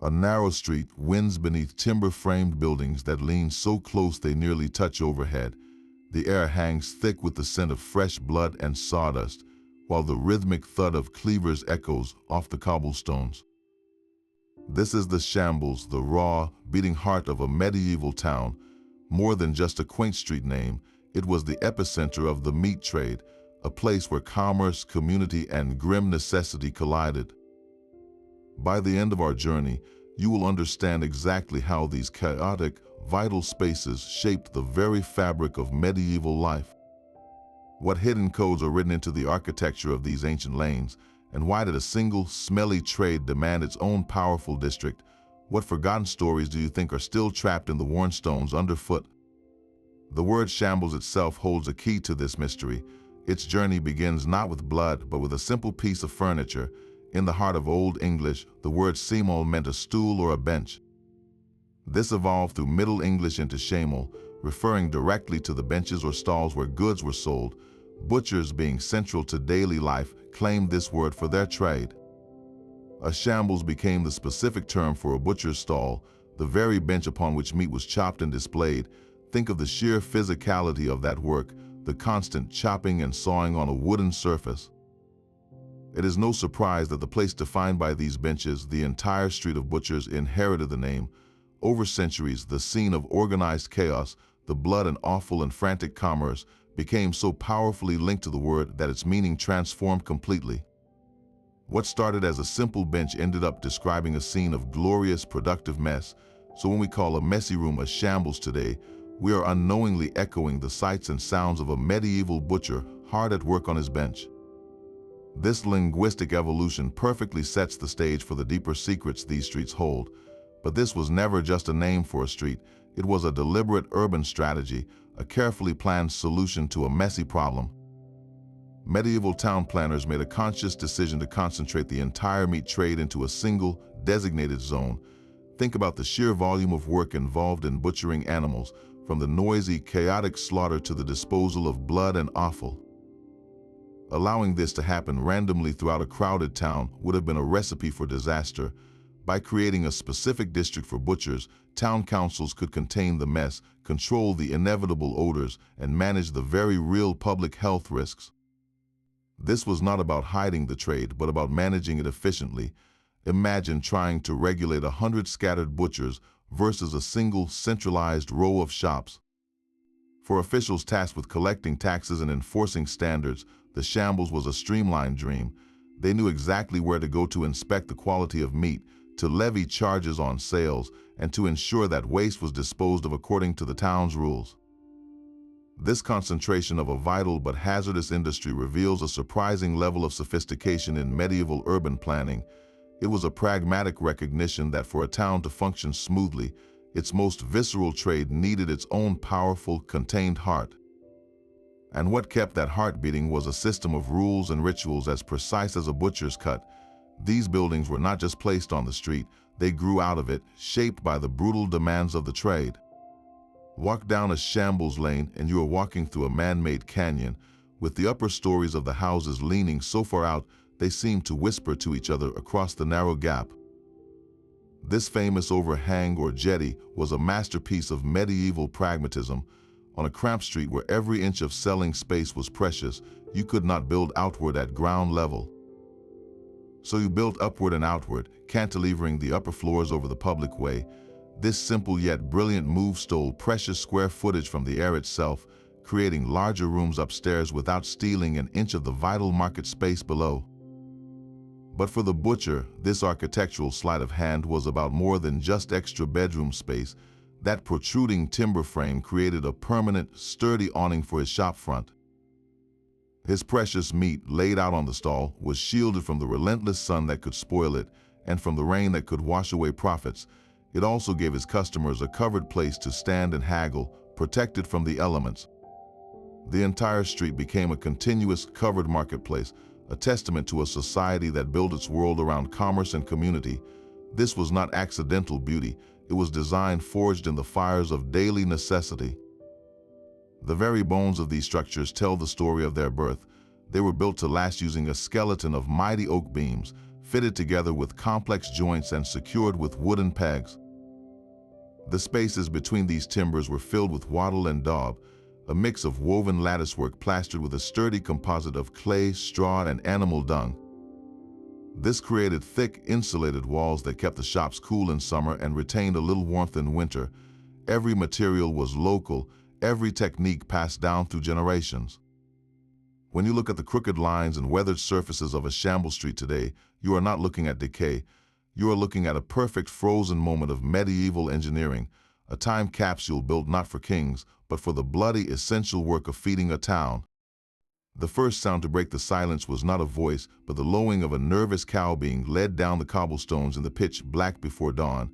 A narrow street winds beneath timber-framed buildings that lean so close they nearly touch overhead. The air hangs thick with the scent of fresh blood and sawdust, while the rhythmic thud of cleavers echoes off the cobblestones. This is the Shambles, the raw, beating heart of a medieval town. More than just a quaint street name, it was the epicenter of the meat trade, a place where commerce, community, and grim necessity collided. By the end of our journey, you will understand exactly how these chaotic, vital spaces shaped the very fabric of medieval life. What hidden codes are written into the architecture of these ancient lanes, and why did a single, smelly trade demand its own powerful district? What forgotten stories do you think are still trapped in the worn stones underfoot? The word shambles itself holds a key to this mystery. Its journey begins not with blood, but with a simple piece of furniture. In the heart of Old English, the word semel meant a stool or a bench. This evolved through Middle English into shamel, referring directly to the benches or stalls where goods were sold. Butchers, being central to daily life, claimed this word for their trade. A shambles became the specific term for a butcher's stall, the very bench upon which meat was chopped and displayed. Think of the sheer physicality of that work, the constant chopping and sawing on a wooden surface. It is no surprise that the place defined by these benches, the entire street of butchers, inherited the name. Over centuries, the scene of organized chaos, the blood and awful and frantic commerce, became so powerfully linked to the word that its meaning transformed completely. What started as a simple bench ended up describing a scene of glorious, productive mess. So when we call a messy room a shambles today, we are unknowingly echoing the sights and sounds of a medieval butcher hard at work on his bench. This linguistic evolution perfectly sets the stage for the deeper secrets these streets hold. But this was never just a name for a street. It was a deliberate urban strategy, a carefully planned solution to a messy problem. Medieval town planners made a conscious decision to concentrate the entire meat trade into a single, designated zone. Think about the sheer volume of work involved in butchering animals, from the noisy, chaotic slaughter to the disposal of blood and offal. Allowing this to happen randomly throughout a crowded town would have been a recipe for disaster. By creating a specific district for butchers, town councils could contain the mess, control the inevitable odors, and manage the very real public health risks. This was not about hiding the trade, but about managing it efficiently. Imagine trying to regulate 100 scattered butchers versus a single centralized row of shops. For officials tasked with collecting taxes and enforcing standards, the shambles was a streamlined dream. They knew exactly where to go to inspect the quality of meat, to levy charges on sales, and to ensure that waste was disposed of according to the town's rules. This concentration of a vital but hazardous industry reveals a surprising level of sophistication in medieval urban planning. It was a pragmatic recognition that for a town to function smoothly, its most visceral trade needed its own powerful, contained heart. And what kept that heart beating was a system of rules and rituals as precise as a butcher's cut. These buildings were not just placed on the street, they grew out of it, shaped by the brutal demands of the trade. Walk down a shambles lane and you are walking through a man-made canyon, with the upper stories of the houses leaning so far out they seemed to whisper to each other across the narrow gap. This famous overhang or jetty was a masterpiece of medieval pragmatism. On a cramped street where every inch of selling space was precious, you could not build outward at ground level. So you built upward and outward, cantilevering the upper floors over the public way. This simple yet brilliant move stole precious square footage from the air itself, creating larger rooms upstairs without stealing an inch of the vital market space below. But for the butcher, this architectural sleight of hand was about more than just extra bedroom space. That protruding timber frame created a permanent, sturdy awning for his shop front. His precious meat, laid out on the stall, was shielded from the relentless sun that could spoil it and from the rain that could wash away profits. It also gave his customers a covered place to stand and haggle, protected from the elements. The entire street became a continuous, covered marketplace, a testament to a society that built its world around commerce and community. This was not accidental beauty. It was design forged in the fires of daily necessity. The very bones of these structures tell the story of their birth. They were built to last using a skeleton of mighty oak beams, fitted together with complex joints and secured with wooden pegs. The spaces between these timbers were filled with wattle and daub, a mix of woven latticework plastered with a sturdy composite of clay, straw, and animal dung. This created thick, insulated walls that kept the shops cool in summer and retained a little warmth in winter. Every material was local, every technique passed down through generations. When you look at the crooked lines and weathered surfaces of a shambles street today, you are not looking at decay. You are looking at a perfect frozen moment of medieval engineering, a time capsule built not for kings, but for the bloody essential work of feeding a town. The first sound to break the silence was not a voice, but the lowing of a nervous cow being led down the cobblestones in the pitch black before dawn.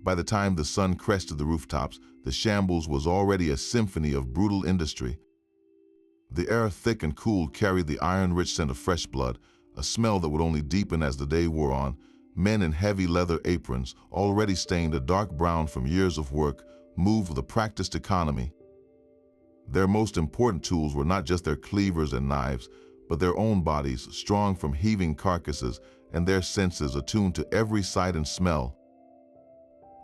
By the time the sun crested the rooftops, the shambles was already a symphony of brutal industry. The air, thick and cool, carried the iron-rich scent of fresh blood, a smell that would only deepen as the day wore on. Men in heavy leather aprons, already stained a dark brown from years of work, moved with a practiced economy. Their most important tools were not just their cleavers and knives, but their own bodies, strong from heaving carcasses, and their senses attuned to every sight and smell.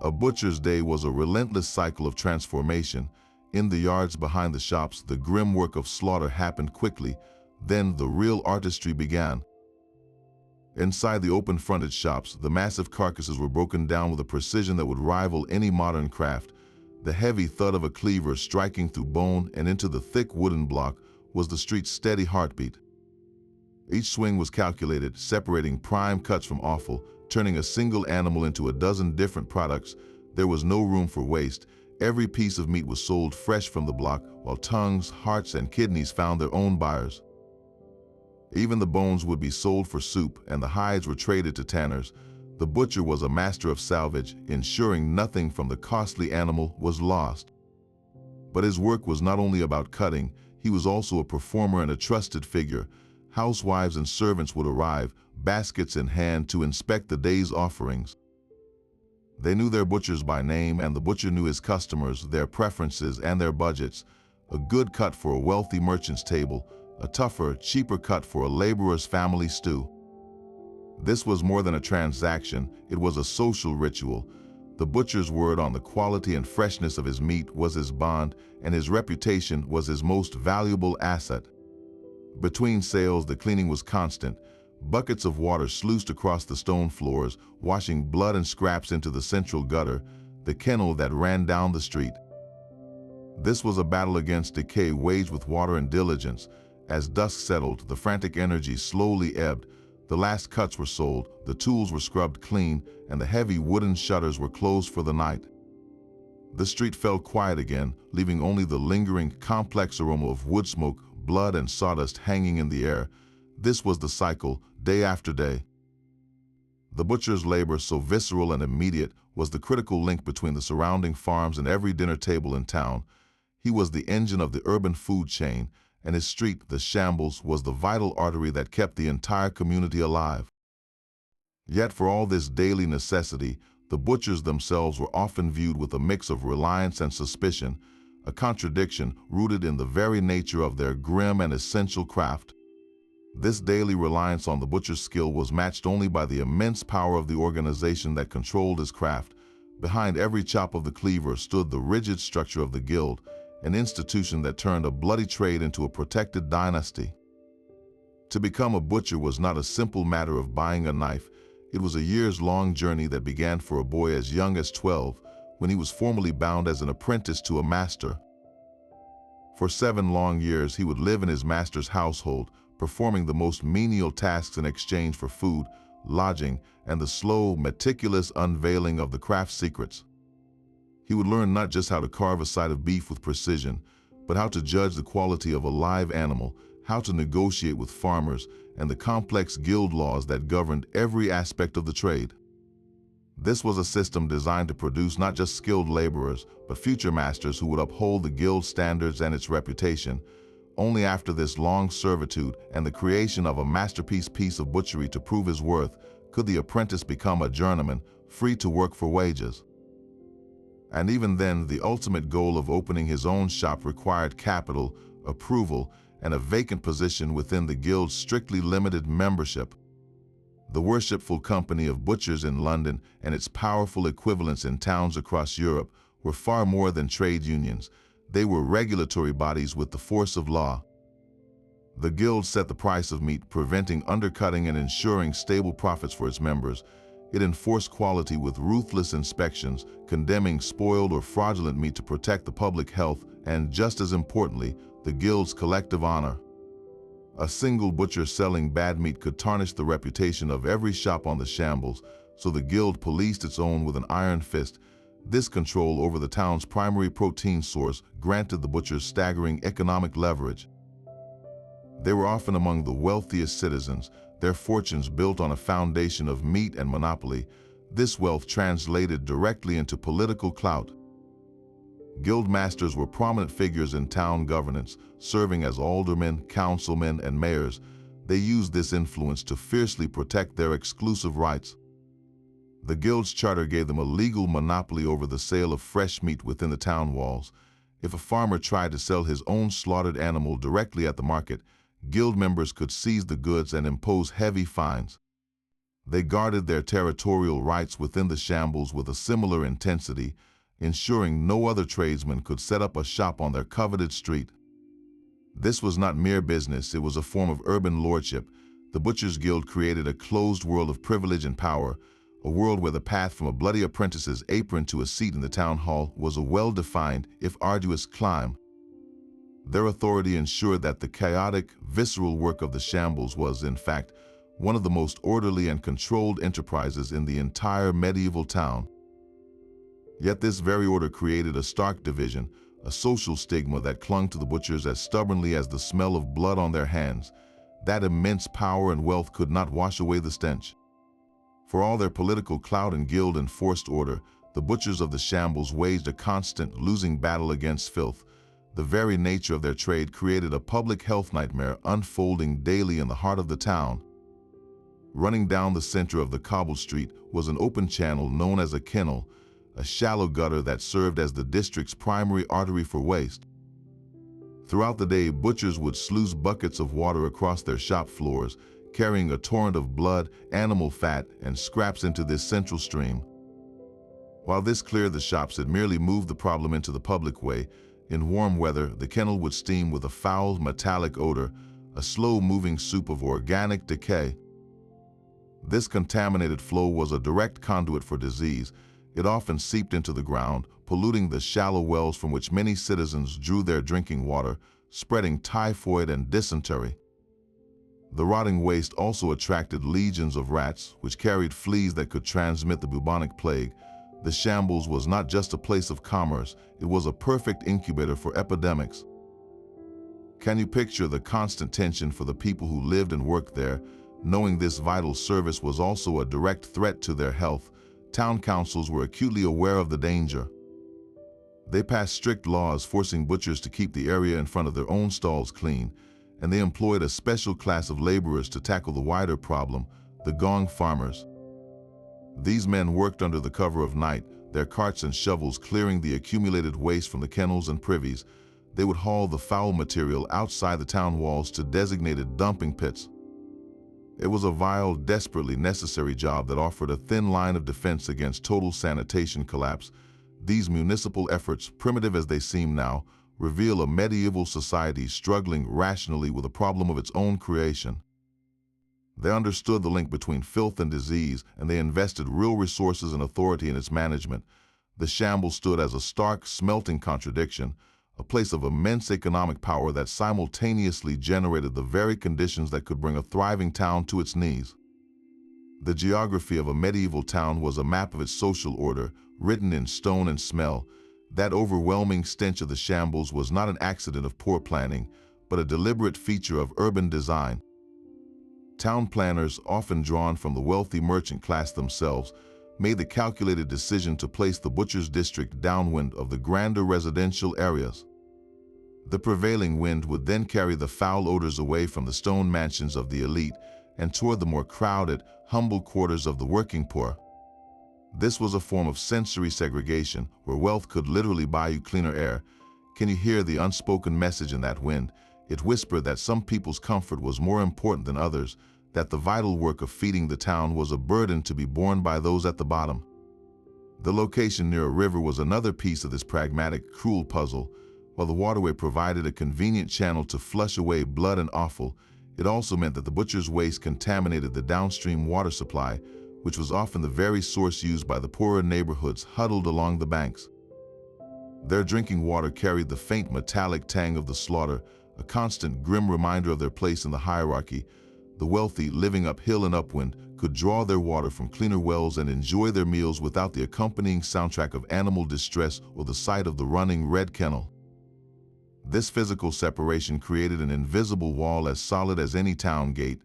A butcher's day was a relentless cycle of transformation. In the yards behind the shops, the grim work of slaughter happened quickly. Then the real artistry began. Inside the open-fronted shops, the massive carcasses were broken down with a precision that would rival any modern craft. The heavy thud of a cleaver striking through bone and into the thick wooden block was the street's steady heartbeat. Each swing was calculated, separating prime cuts from offal, turning a single animal into a dozen different products. There was no room for waste. Every piece of meat was sold fresh from the block, while tongues, hearts, and kidneys found their own buyers. Even the bones would be sold for soup, and the hides were traded to tanners. The butcher was a master of salvage, ensuring nothing from the costly animal was lost. But his work was not only about cutting, he was also a performer and a trusted figure. Housewives and servants would arrive, baskets in hand, to inspect the day's offerings. They knew their butchers by name, and the butcher knew his customers, their preferences, and their budgets. A good cut for a wealthy merchant's table, a tougher, cheaper cut for a laborer's family stew. This was more than a transaction, it was a social ritual. The butcher's word on the quality and freshness of his meat was his bond, and his reputation was his most valuable asset. Between sales, the cleaning was constant. Buckets of water sluiced across the stone floors, washing blood and scraps into the central gutter, the kennel that ran down the street. This was a battle against decay waged with water and diligence. As dusk settled, the frantic energy slowly ebbed. The last cuts were sold, the tools were scrubbed clean, and the heavy wooden shutters were closed for the night. The street fell quiet again, leaving only the lingering, complex aroma of wood smoke, blood, and sawdust hanging in the air. This was the cycle, day after day. The butcher's labor, so visceral and immediate, was the critical link between the surrounding farms and every dinner table in town. He was the engine of the urban food chain, and his street, the Shambles, was the vital artery that kept the entire community alive. Yet for all this daily necessity, the butchers themselves were often viewed with a mix of reliance and suspicion, a contradiction rooted in the very nature of their grim and essential craft. This daily reliance on the butcher's skill was matched only by the immense power of the organization that controlled his craft. Behind every chop of the cleaver stood the rigid structure of the guild, an institution that turned a bloody trade into a protected dynasty. To become a butcher was not a simple matter of buying a knife. It was a years-long journey that began for a boy as young as 12, when he was formally bound as an apprentice to a master. For 7 long years, he would live in his master's household, performing the most menial tasks in exchange for food, lodging, and the slow, meticulous unveiling of the craft's secrets. He would learn not just how to carve a side of beef with precision, but how to judge the quality of a live animal, how to negotiate with farmers, and the complex guild laws that governed every aspect of the trade. This was a system designed to produce not just skilled laborers, but future masters who would uphold the guild standards and its reputation. Only after this long servitude and the creation of a masterpiece piece of butchery to prove his worth could the apprentice become a journeyman, free to work for wages. And even then, the ultimate goal of opening his own shop required capital, approval, and a vacant position within the guild's strictly limited membership. The worshipful company of butchers in London and its powerful equivalents in towns across Europe were far more than trade unions. They were regulatory bodies with the force of law. The guild set the price of meat, preventing undercutting and ensuring stable profits for its members. It enforced quality with ruthless inspections, condemning spoiled or fraudulent meat to protect the public health and, just as importantly, the guild's collective honor. A single butcher selling bad meat could tarnish the reputation of every shop on the Shambles, so the guild policed its own with an iron fist. This control over the town's primary protein source granted the butchers staggering economic leverage. They were often among the wealthiest citizens, their fortunes built on a foundation of meat and monopoly. This wealth translated directly into political clout. Guild masters were prominent figures in town governance, serving as aldermen, councilmen, and mayors. They used this influence to fiercely protect their exclusive rights. The guild's charter gave them a legal monopoly over the sale of fresh meat within the town walls. If a farmer tried to sell his own slaughtered animal directly at the market, guild members could seize the goods and impose heavy fines. They guarded their territorial rights within the Shambles with a similar intensity, ensuring no other tradesman could set up a shop on their coveted street. This was not mere business, it was a form of urban lordship. The Butchers' Guild created a closed world of privilege and power, a world where the path from a bloody apprentice's apron to a seat in the town hall was a well-defined, if arduous, climb. Their authority ensured that the chaotic, visceral work of the Shambles was, in fact, one of the most orderly and controlled enterprises in the entire medieval town. Yet this very order created a stark division, a social stigma that clung to the butchers as stubbornly as the smell of blood on their hands. That immense power and wealth could not wash away the stench. For all their political clout and guild-enforced order, the butchers of the Shambles waged a constant, losing battle against filth. The very nature of their trade created a public health nightmare unfolding daily in the heart of the town. Running down the center of the cobbled street was an open channel known as a kennel, a shallow gutter that served as the district's primary artery for waste. Throughout the day, butchers would sluice buckets of water across their shop floors, carrying a torrent of blood, animal fat, and scraps into this central stream. While this cleared the shops, it merely moved the problem into the public way. In warm weather, the kennel would steam with a foul, metallic odor, a slow-moving soup of organic decay. This contaminated flow was a direct conduit for disease. It often seeped into the ground, polluting the shallow wells from which many citizens drew their drinking water, spreading typhoid and dysentery. The rotting waste also attracted legions of rats, which carried fleas that could transmit the bubonic plague. The Shambles was not just a place of commerce, it was a perfect incubator for epidemics. Can you picture the constant tension for the people who lived and worked there, knowing this vital service was also a direct threat to their health? Town councils were acutely aware of the danger. They passed strict laws forcing butchers to keep the area in front of their own stalls clean, and they employed a special class of laborers to tackle the wider problem, the gong farmers. These men worked under the cover of night, their carts and shovels clearing the accumulated waste from the kennels and privies. They would haul the foul material outside the town walls to designated dumping pits. It was a vile, desperately necessary job that offered a thin line of defense against total sanitation collapse. These municipal efforts, primitive as they seem now, reveal a medieval society struggling rationally with a problem of its own creation. They understood the link between filth and disease, and they invested real resources and authority in its management. The Shambles stood as a stark, smelting contradiction, a place of immense economic power that simultaneously generated the very conditions that could bring a thriving town to its knees. The geography of a medieval town was a map of its social order, written in stone and smell. That overwhelming stench of the Shambles was not an accident of poor planning, but a deliberate feature of urban design. Town planners, often drawn from the wealthy merchant class themselves, made the calculated decision to place the butcher's district downwind of the grander residential areas. The prevailing wind would then carry the foul odors away from the stone mansions of the elite and toward the more crowded, humble quarters of the working poor. This was a form of sensory segregation, where wealth could literally buy you cleaner air. Can you hear the unspoken message in that wind? It whispered that some people's comfort was more important than others. that the vital work of feeding the town was a burden to be borne by those at the bottom. The location near a river was another piece of this pragmatic, cruel puzzle. While the waterway provided a convenient channel to flush away blood and offal, it also meant that the butcher's waste contaminated the downstream water supply, which was often the very source used by the poorer neighborhoods huddled along the banks. Their drinking water carried the faint metallic tang of the slaughter, a constant grim reminder of their place in the hierarchy. The wealthy, living uphill and upwind, could draw their water from cleaner wells and enjoy their meals without the accompanying soundtrack of animal distress or the sight of the running red kennel. This physical separation created an invisible wall as solid as any town gate.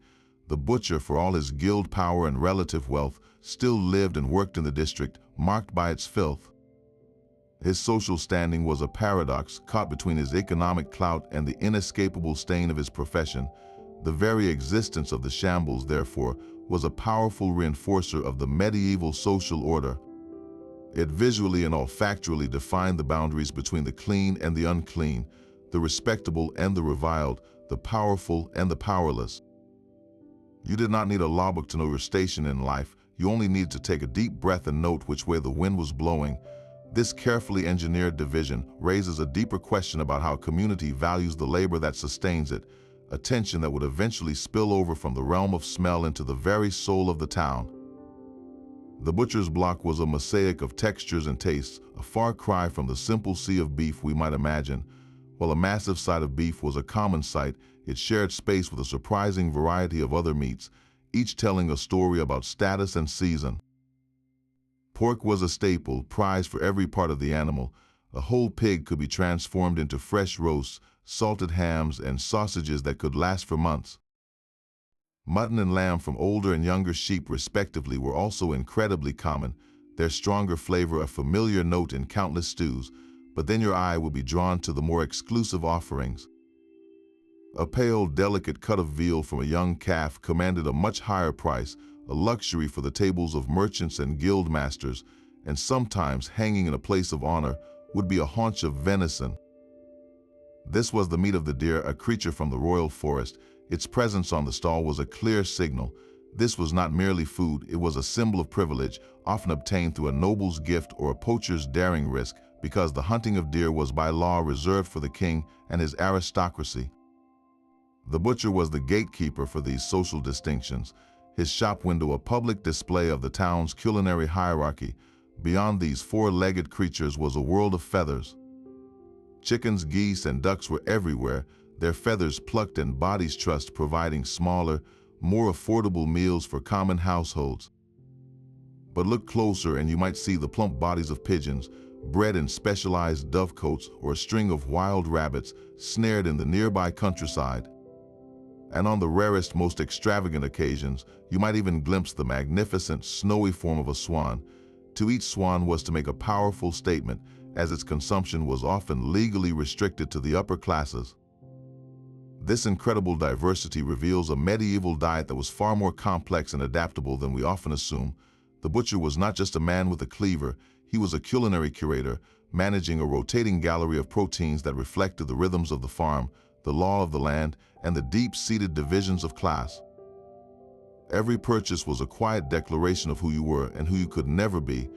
The butcher, for all his guild power and relative wealth, still lived and worked in the district, marked by its filth. His social standing was a paradox, caught between his economic clout and the inescapable stain of his profession. The very existence of the Shambles, therefore, was a powerful reinforcer of the medieval social order. It visually and olfactorily defined the boundaries between the clean and the unclean, the respectable and the reviled, the powerful and the powerless. You did not need a law book to know your station in life. You only needed to take a deep breath and note which way the wind was blowing. This carefully engineered division raises a deeper question about how a community values the labor that sustains it, a tension that would eventually spill over from the realm of smell into the very soul of the town. The butcher's block was a mosaic of textures and tastes, a far cry from the simple sea of beef we might imagine. While a massive side of beef was a common sight, it shared space with a surprising variety of other meats, each telling a story about status and season. Pork was a staple, prized for every part of the animal. A whole pig could be transformed into fresh roasts, salted hams, and sausages that could last for months. Mutton and lamb from older and younger sheep respectively were also incredibly common, their stronger flavor a familiar note in countless stews, but then your eye would be drawn to the more exclusive offerings. A pale, delicate cut of veal from a young calf commanded a much higher price, a luxury for the tables of merchants and guild masters, and sometimes hanging in a place of honor would be a haunch of venison. This was the meat of the deer, a creature from the royal forest. Its presence on the stall was a clear signal. This was not merely food, it was a symbol of privilege, often obtained through a noble's gift or a poacher's daring risk, because the hunting of deer was by law reserved for the king and his aristocracy. The butcher was the gatekeeper for these social distinctions, his shop window a public display of the town's culinary hierarchy. Beyond these four-legged creatures was a world of feathers. Chickens, geese, and ducks were everywhere, their feathers plucked and bodies trussed, providing smaller, more affordable meals for common households. But look closer and you might see the plump bodies of pigeons, bred in specialized dovecotes, or a string of wild rabbits snared in the nearby countryside. And on the rarest, most extravagant occasions, you might even glimpse the magnificent, snowy form of a swan. To each swan was to make a powerful statement, as its consumption was often legally restricted to the upper classes. This incredible diversity reveals a medieval diet that was far more complex and adaptable than we often assume. The butcher was not just a man with a cleaver, he was a culinary curator, managing a rotating gallery of proteins that reflected the rhythms of the farm, the law of the land, and the deep-seated divisions of class. Every purchase was a quiet declaration of who you were and who you could never be.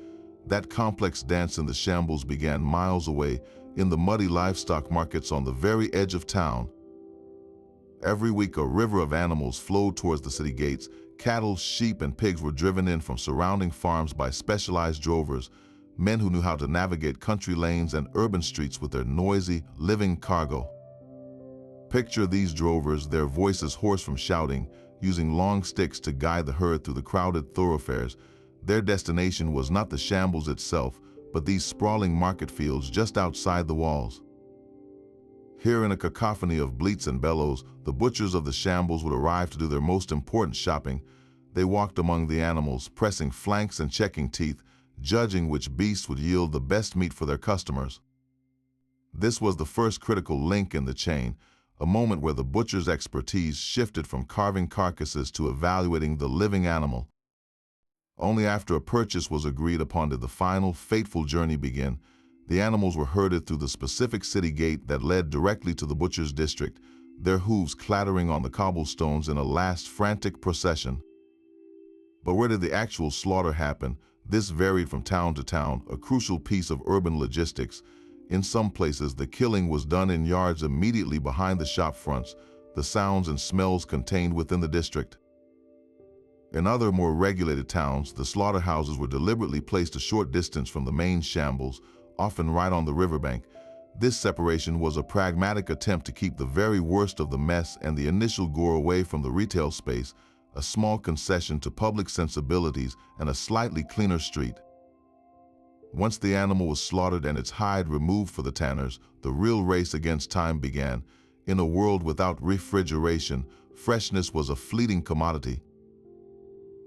That complex dance in the Shambles began miles away, in the muddy livestock markets on the very edge of town. Every week a river of animals flowed towards the city gates. Cattle, sheep, and pigs were driven in from surrounding farms by specialized drovers, men who knew how to navigate country lanes and urban streets with their noisy, living cargo. Picture these drovers, their voices hoarse from shouting, using long sticks to guide the herd through the crowded thoroughfares. Their destination was not the Shambles itself, but these sprawling market fields just outside the walls. Here, in a cacophony of bleats and bellows, the butchers of the Shambles would arrive to do their most important shopping. They walked among the animals, pressing flanks and checking teeth, judging which beasts would yield the best meat for their customers. This was the first critical link in the chain, a moment where the butcher's expertise shifted from carving carcasses to evaluating the living animal. Only after a purchase was agreed upon did the final, fateful journey begin. The animals were herded through the specific city gate that led directly to the butcher's district. their hooves clattering on the cobblestones in a last frantic procession. But where did the actual slaughter happen? This varied from town to town, a crucial piece of urban logistics. In some places, the killing was done in yards immediately behind the shop fronts, the sounds and smells contained within the district. In other more regulated towns, the slaughterhouses were deliberately placed a short distance from the main shambles, often right on the riverbank. This separation was a pragmatic attempt to keep the very worst of the mess and the initial gore away from the retail space, a small concession to public sensibilities and a slightly cleaner street. Once the animal was slaughtered and its hide removed for the tanners, the real race against time began. In a world without refrigeration, freshness was a fleeting commodity.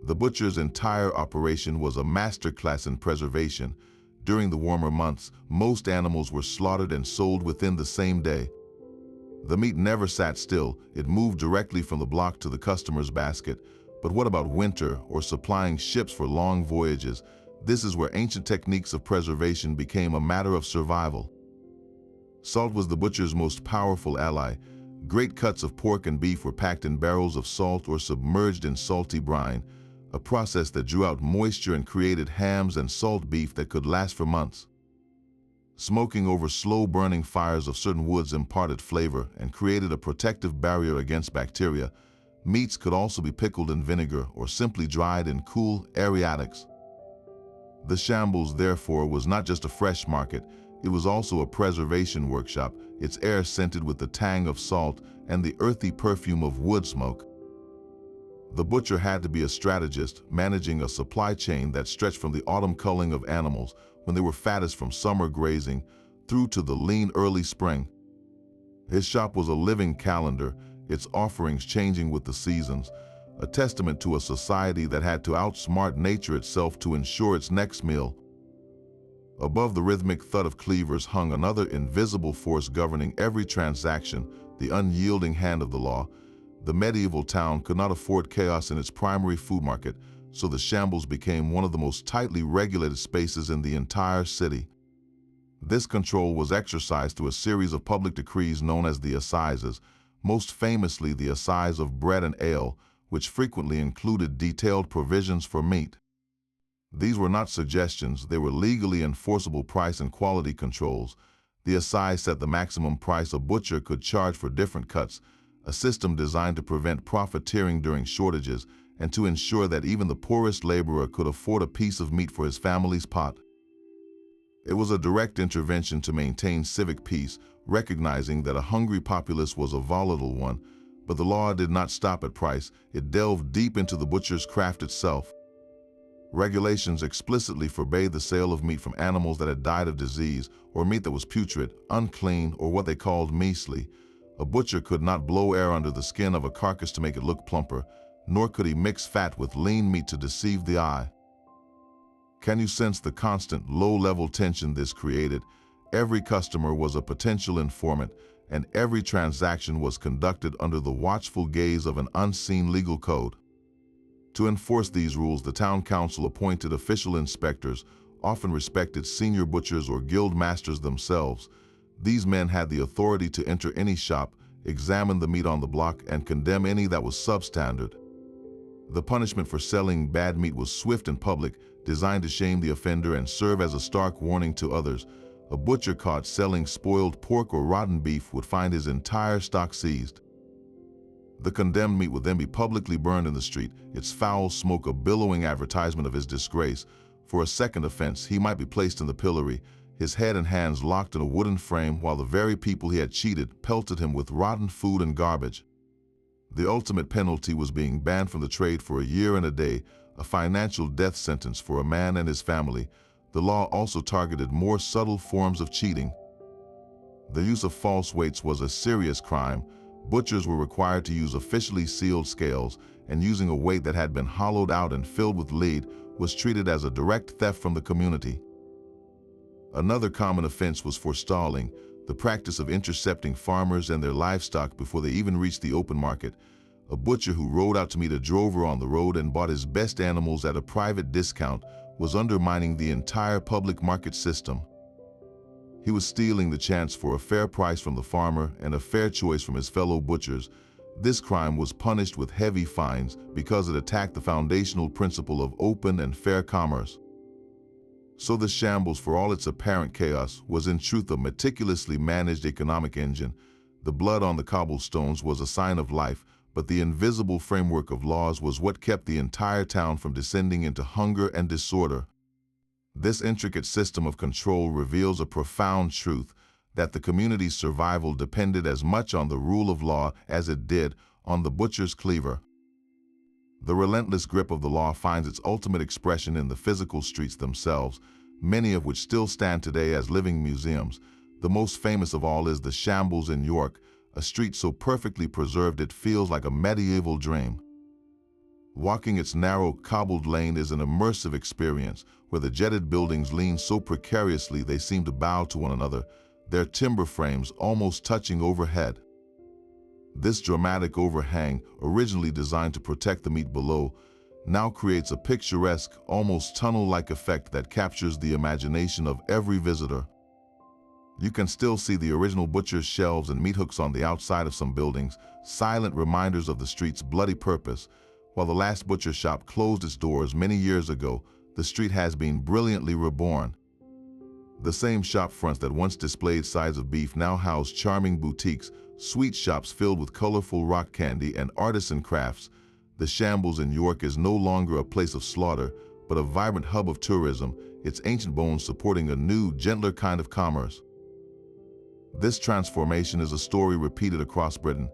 The butcher's entire operation was a masterclass in preservation. During the warmer months, most animals were slaughtered and sold within the same day. The meat never sat still, it moved directly from the block to the customer's basket. But what about winter or supplying ships for long voyages? This is where ancient techniques of preservation became a matter of survival. Salt was the butcher's most powerful ally. Great cuts of pork and beef were packed in barrels of salt or submerged in salty brine, a process that drew out moisture and created hams and salt beef that could last for months. Smoking over slow-burning fires of certain woods imparted flavor and created a protective barrier against bacteria. Meats could also be pickled in vinegar or simply dried in cool, airy attics. The Shambles, therefore, was not just a fresh market, it was also a preservation workshop, its air scented with the tang of salt and the earthy perfume of wood smoke. The butcher had to be a strategist, managing a supply chain that stretched from the autumn culling of animals when they were fattest from summer grazing through to the lean early spring. His shop was a living calendar, its offerings changing with the seasons, a testament to a society that had to outsmart nature itself to ensure its next meal. Above the rhythmic thud of cleavers hung another invisible force governing every transaction, the unyielding hand of the law. The medieval town could not afford chaos in its primary food market, so the Shambles became one of the most tightly regulated spaces in the entire city. This control was exercised through a series of public decrees known as the assizes, most famously the assize of bread and ale, which frequently included detailed provisions for meat. These were not suggestions, they were legally enforceable price and quality controls. The assize set the maximum price a butcher could charge for different cuts, a system designed to prevent profiteering during shortages and to ensure that even the poorest laborer could afford a piece of meat for his family's pot. It was a direct intervention to maintain civic peace, recognizing that a hungry populace was a volatile one, but the law did not stop at price, it delved deep into the butcher's craft itself. Regulations explicitly forbade the sale of meat from animals that had died of disease, or meat that was putrid, unclean, or what they called measly. A butcher could not blow air under the skin of a carcass to make it look plumper, nor could he mix fat with lean meat to deceive the eye. Can you sense the constant, low-level tension this created? Every customer was a potential informant, and every transaction was conducted under the watchful gaze of an unseen legal code. To enforce these rules, the town council appointed official inspectors, often respected senior butchers or guild masters themselves. These men had the authority to enter any shop, examine the meat on the block, and condemn any that was substandard. The punishment for selling bad meat was swift and public, designed to shame the offender and serve as a stark warning to others. A butcher caught selling spoiled pork or rotten beef would find his entire stock seized. The condemned meat would then be publicly burned in the street, its foul smoke a billowing advertisement of his disgrace. For a second offense, he might be placed in the pillory, his head and hands locked in a wooden frame while the very people he had cheated pelted him with rotten food and garbage. The ultimate penalty was being banned from the trade for a year and a day, a financial death sentence for a man and his family. The law also targeted more subtle forms of cheating. The use of false weights was a serious crime. Butchers were required to use officially sealed scales, and using a weight that had been hollowed out and filled with lead was treated as a direct theft from the community. Another common offense was forestalling, the practice of intercepting farmers and their livestock before they even reached the open market. A butcher who rode out to meet a drover on the road and bought his best animals at a private discount was undermining the entire public market system. He was stealing the chance for a fair price from the farmer and a fair choice from his fellow butchers. This crime was punished with heavy fines because it attacked the foundational principle of open and fair commerce. So the Shambles, for all its apparent chaos, was in truth a meticulously managed economic engine. The blood on the cobblestones was a sign of life, but the invisible framework of laws was what kept the entire town from descending into hunger and disorder. This intricate system of control reveals a profound truth, that the community's survival depended as much on the rule of law as it did on the butcher's cleaver. The relentless grip of the law finds its ultimate expression in the physical streets themselves, many of which still stand today as living museums. The most famous of all is the Shambles in York, a street so perfectly preserved it feels like a medieval dream. Walking its narrow, cobbled lane is an immersive experience, where the jetted buildings lean so precariously they seem to bow to one another, their timber frames almost touching overhead. This dramatic overhang, originally designed to protect the meat below, now creates a picturesque, almost tunnel-like effect that captures the imagination of every visitor. You can still see the original butcher's shelves and meat hooks on the outside of some buildings, silent reminders of the street's bloody purpose. While the last butcher shop closed its doors many years ago, the street has been brilliantly reborn. The same shop fronts that once displayed sides of beef now house charming boutiques, sweet shops filled with colorful rock candy and artisan crafts. The Shambles in York is no longer a place of slaughter, but a vibrant hub of tourism, its ancient bones supporting a new, gentler kind of commerce. This transformation is a story repeated across Britain.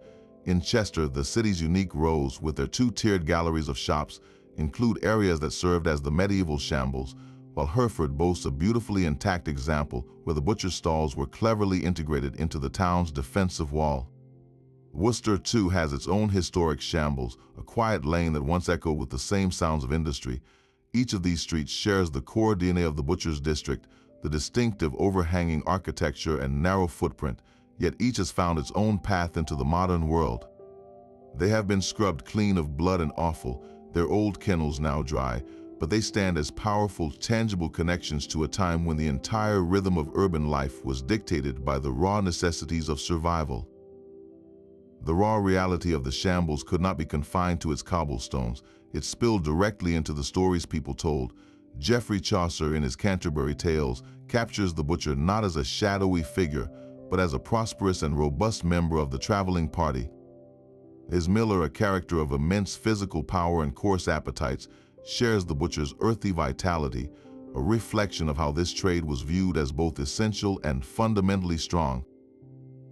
In Chester, the city's unique rows, with their two-tiered galleries of shops, include areas that served as the medieval shambles, while Hereford boasts a beautifully intact example where the butcher's stalls were cleverly integrated into the town's defensive wall. Worcester, too, has its own historic shambles, a quiet lane that once echoed with the same sounds of industry. Each of these streets shares the core DNA of the butcher's district, the distinctive overhanging architecture and narrow footprint, yet each has found its own path into the modern world. They have been scrubbed clean of blood and offal, their old kennels now dry, but they stand as powerful, tangible connections to a time when the entire rhythm of urban life was dictated by the raw necessities of survival. The raw reality of the Shambles could not be confined to its cobblestones. It spilled directly into the stories people told. Geoffrey Chaucer, in his Canterbury Tales, captures the butcher not as a shadowy figure, but as a prosperous and robust member of the traveling party. His Miller, a character of immense physical power and coarse appetites, shares the butcher's earthy vitality, a reflection of how this trade was viewed as both essential and fundamentally strong.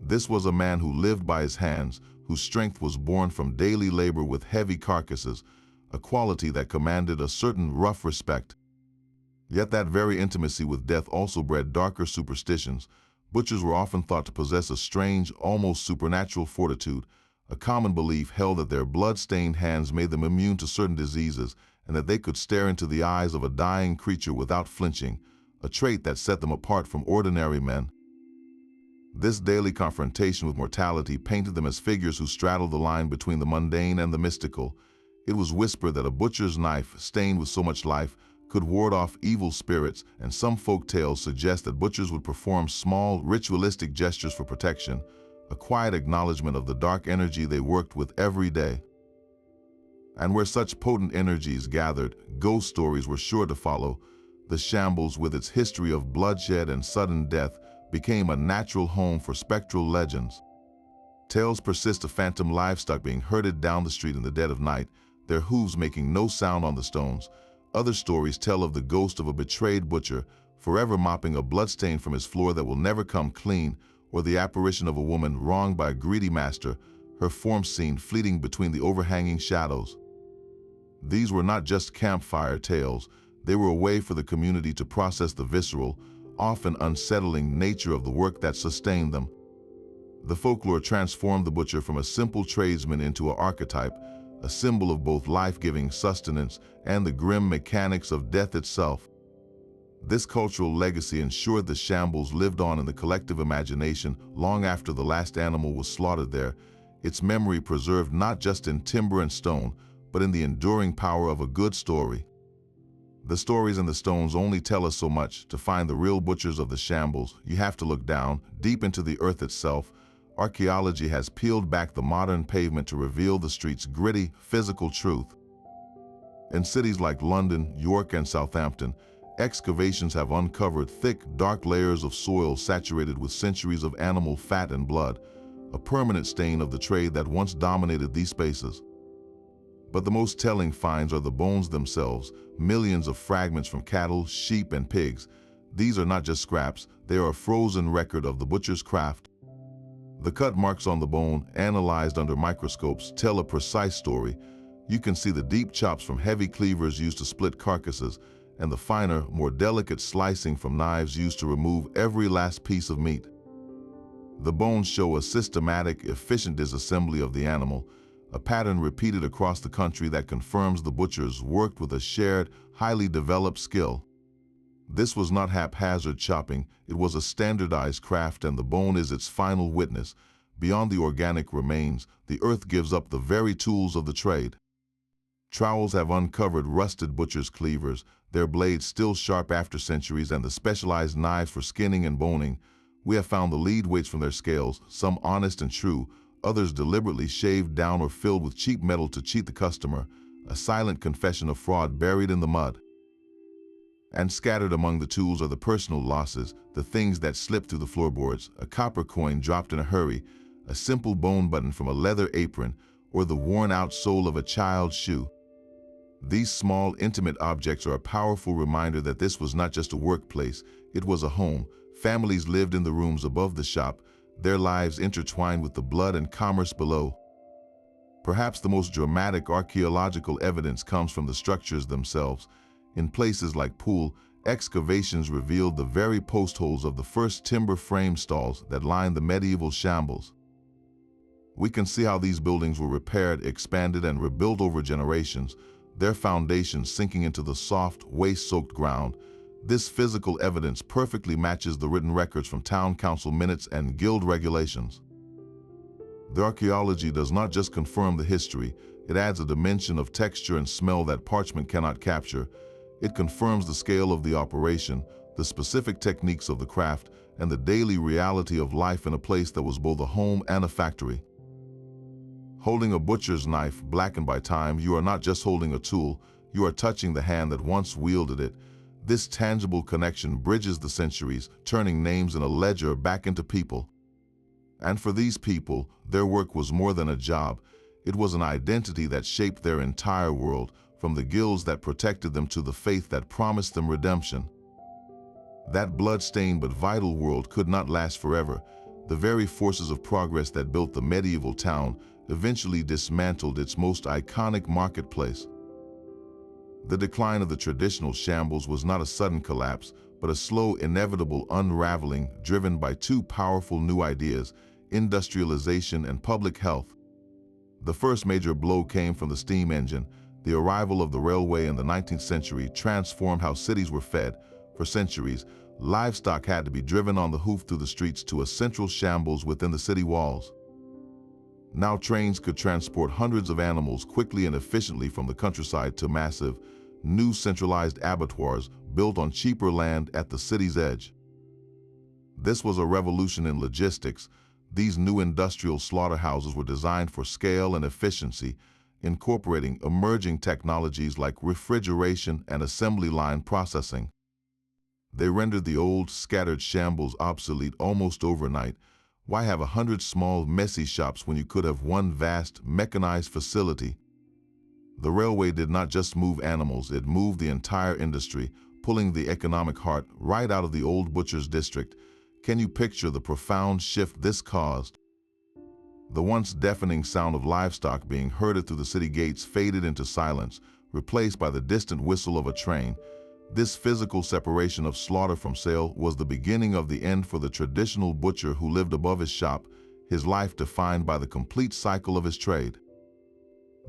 This was a man who lived by his hands, whose strength was born from daily labor with heavy carcasses, a quality that commanded a certain rough respect. Yet that very intimacy with death also bred darker superstitions. Butchers were often thought to possess a strange, almost supernatural fortitude. A common belief held that their blood-stained hands made them immune to certain diseases, and that they could stare into the eyes of a dying creature without flinching, a trait that set them apart from ordinary men. This daily confrontation with mortality painted them as figures who straddled the line between the mundane and the mystical. It was whispered that a butcher's knife, stained with so much life, could ward off evil spirits, and some folk tales suggest that butchers would perform small, ritualistic gestures for protection, a quiet acknowledgement of the dark energy they worked with every day. And where such potent energies gathered, ghost stories were sure to follow. The Shambles, with its history of bloodshed and sudden death, became a natural home for spectral legends. Tales persist of phantom livestock being herded down the street in the dead of night, their hooves making no sound on the stones. Other stories tell of the ghost of a betrayed butcher, forever mopping a bloodstain from his floor that will never come clean, or the apparition of a woman wronged by a greedy master, her form seen fleeting between the overhanging shadows. These were not just campfire tales, they were a way for the community to process the visceral, often unsettling nature of the work that sustained them. The folklore transformed the butcher from a simple tradesman into an archetype, a symbol of both life-giving sustenance and the grim mechanics of death itself. This cultural legacy ensured the Shambles lived on in the collective imagination long after the last animal was slaughtered there, its memory preserved not just in timber and stone, but in the enduring power of a good story. The stories and the stones only tell us so much. To find the real butchers of the Shambles, you have to look down, deep into the earth itself. Archaeology has peeled back the modern pavement to reveal the street's gritty, physical truth. In cities like London, York, and Southampton, excavations have uncovered thick, dark layers of soil saturated with centuries of animal fat and blood, a permanent stain of the trade that once dominated these spaces. But the most telling finds are the bones themselves, millions of fragments from cattle, sheep, and pigs. These are not just scraps, they are a frozen record of the butcher's craft. The cut marks on the bone, analyzed under microscopes, tell a precise story. You can see the deep chops from heavy cleavers used to split carcasses, and the finer, more delicate slicing from knives used to remove every last piece of meat. The bones show a systematic, efficient disassembly of the animal, a pattern repeated across the country that confirms the butchers worked with a shared, highly developed skill. This was not haphazard chopping, it was a standardized craft, and the bone is its final witness. Beyond the organic remains, the earth gives up the very tools of the trade. Trowels have uncovered rusted butchers' cleavers, their blades still sharp after centuries, and the specialized knives for skinning and boning. We have found the lead weights from their scales, some honest and true, others deliberately shaved down or filled with cheap metal to cheat the customer, a silent confession of fraud buried in the mud. And scattered among the tools are the personal losses, the things that slip through the floorboards, a copper coin dropped in a hurry, a simple bone button from a leather apron, or the worn-out sole of a child's shoe. These small, intimate objects are a powerful reminder that this was not just a workplace, it was a home. Families lived in the rooms above the shop, their lives intertwined with the blood and commerce below. Perhaps the most dramatic archaeological evidence comes from the structures themselves. In places like Poole, excavations revealed the very post holes of the first timber frame stalls that lined the medieval Shambles. We can see how these buildings were repaired, expanded, and rebuilt over generations, their foundations sinking into the soft, waste-soaked ground. This physical evidence perfectly matches the written records from town council minutes and guild regulations. The archaeology does not just confirm the history, it adds a dimension of texture and smell that parchment cannot capture. It confirms the scale of the operation, the specific techniques of the craft, and the daily reality of life in a place that was both a home and a factory. Holding a butcher's knife, blackened by time, you are not just holding a tool, you are touching the hand that once wielded it. This tangible connection bridges the centuries, turning names in a ledger back into people. And for these people, their work was more than a job. It was an identity that shaped their entire world, from the guilds that protected them to the faith that promised them redemption. That blood-stained but vital world could not last forever. The very forces of progress that built the medieval town eventually dismantled its most iconic marketplace. The decline of the traditional Shambles was not a sudden collapse, but a slow, inevitable unraveling driven by two powerful new ideas: industrialization and public health. The first major blow came from the steam engine. The arrival of the railway in the 19th century transformed how cities were fed. For centuries, livestock had to be driven on the hoof through the streets to a central Shambles within the city walls. Now trains could transport hundreds of animals quickly and efficiently from the countryside to massive, new centralized abattoirs built on cheaper land at the city's edge. This was a revolution in logistics. These new industrial slaughterhouses were designed for scale and efficiency, incorporating emerging technologies like refrigeration and assembly line processing. They rendered the old, scattered Shambles obsolete almost overnight. Why have 100 small, messy shops when you could have one vast, mechanized facility? The railway did not just move animals, it moved the entire industry, pulling the economic heart right out of the old butcher's district. Can you picture the profound shift this caused? The once deafening sound of livestock being herded through the city gates faded into silence, replaced by the distant whistle of a train. This physical separation of slaughter from sale was the beginning of the end for the traditional butcher who lived above his shop, his life defined by the complete cycle of his trade.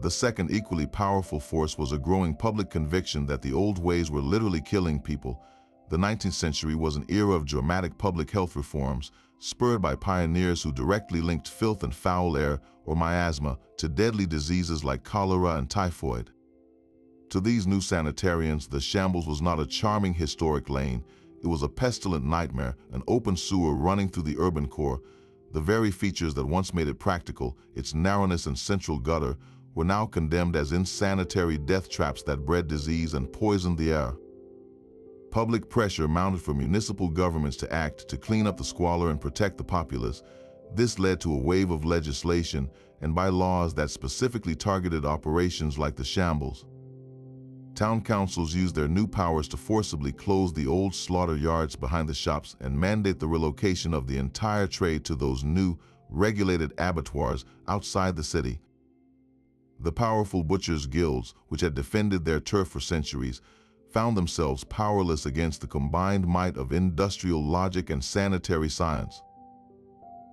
The second equally powerful force was a growing public conviction that the old ways were literally killing people. The 19th century was an era of dramatic public health reforms, spurred by pioneers who directly linked filth and foul air, or miasma, to deadly diseases like cholera and typhoid. To these new sanitarians, the Shambles was not a charming historic lane. It was a pestilent nightmare, an open sewer running through the urban core. The very features that once made it practical, its narrowness and central gutter, were now condemned as insanitary death traps that bred disease and poisoned the air. Public pressure mounted for municipal governments to act to clean up the squalor and protect the populace. This led to a wave of legislation and bylaws that specifically targeted operations like the Shambles. Town councils used their new powers to forcibly close the old slaughter yards behind the shops and mandate the relocation of the entire trade to those new, regulated abattoirs outside the city. The powerful butchers' guilds, which had defended their turf for centuries, found themselves powerless against the combined might of industrial logic and sanitary science.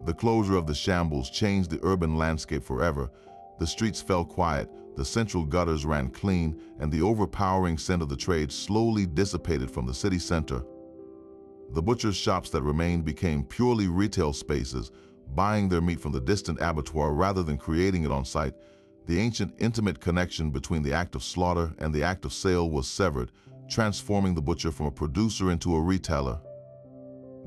The closure of the Shambles changed the urban landscape forever. The streets fell quiet, the central gutters ran clean, and the overpowering scent of the trade slowly dissipated from the city center. The butchers' shops that remained became purely retail spaces, buying their meat from the distant abattoir rather than creating it on site. The ancient, intimate connection between the act of slaughter and the act of sale was severed, transforming the butcher from a producer into a retailer.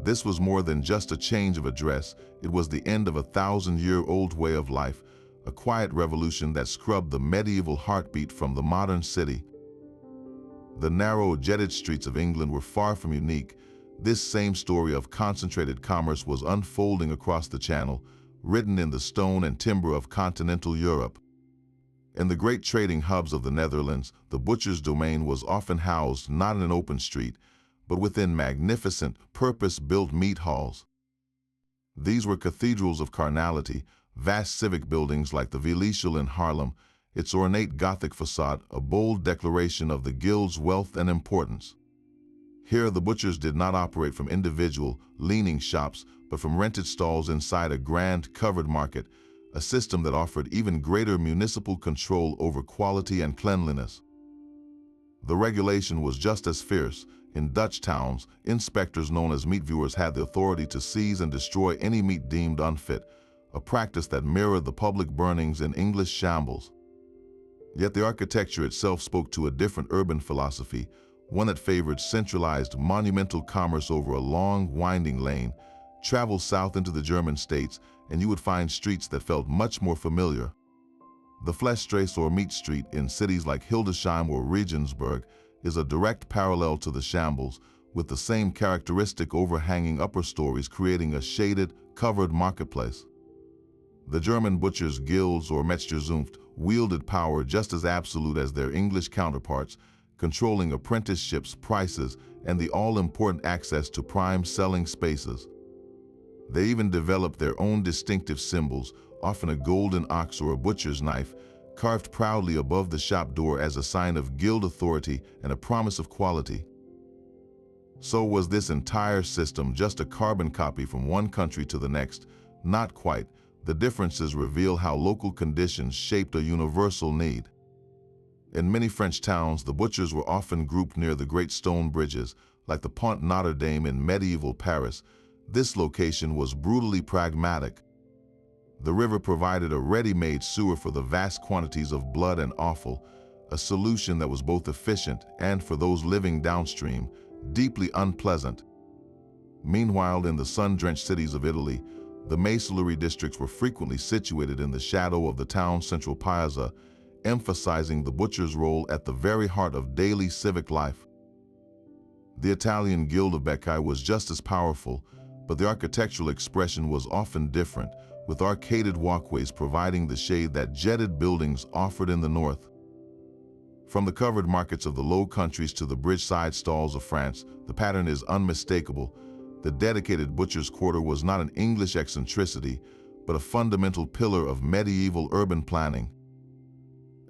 This was more than just a change of address. It was the end of a 1,000-year-old way of life, a quiet revolution that scrubbed the medieval heartbeat from the modern city. The narrow, jetted streets of England were far from unique. This same story of concentrated commerce was unfolding across the Channel, written in the stone and timber of continental Europe. In the great trading hubs of the Netherlands, the butcher's domain was often housed not in an open street, but within magnificent, purpose-built meat halls. These were cathedrals of carnality, vast civic buildings like the Vleesel in Haarlem, its ornate Gothic facade a bold declaration of the guild's wealth and importance. Here, the butchers did not operate from individual, leaning shops, but from rented stalls inside a grand, covered market, a system that offered even greater municipal control over quality and cleanliness. The regulation was just as fierce. In Dutch towns, inspectors known as meat viewers had the authority to seize and destroy any meat deemed unfit, a practice that mirrored the public burnings in English Shambles. Yet the architecture itself spoke to a different urban philosophy, one that favored centralized, monumental commerce over a long, winding lane. Travel south into the German states, and you would find streets that felt much more familiar. The Flesstrasse or Meat Street in cities like Hildesheim or Regensburg is a direct parallel to the Shambles, with the same characteristic overhanging upper stories creating a shaded, covered marketplace. The German butchers' guilds or Metzgerzunft wielded power just as absolute as their English counterparts, controlling apprenticeships, prices, and the all-important access to prime selling spaces. They even developed their own distinctive symbols, often a golden ox or a butcher's knife, carved proudly above the shop door as a sign of guild authority and a promise of quality. So was this entire system just a carbon copy from one country to the next? Not quite. The differences reveal how local conditions shaped a universal need. In many French towns, the butchers were often grouped near the great stone bridges, like the Pont Notre Dame in medieval Paris. This location was brutally pragmatic. The river provided a ready-made sewer for the vast quantities of blood and offal, a solution that was both efficient and, for those living downstream, deeply unpleasant. Meanwhile, in the sun-drenched cities of Italy, the macellery districts were frequently situated in the shadow of the town's central piazza, emphasizing the butcher's role at the very heart of daily civic life. The Italian Guild of Beccae was just as powerful, but the architectural expression was often different, with arcaded walkways providing the shade that jetted buildings offered in the north. From the covered markets of the Low Countries to the bridge-side stalls of France, the pattern is unmistakable. The dedicated butcher's quarter was not an English eccentricity, but a fundamental pillar of medieval urban planning.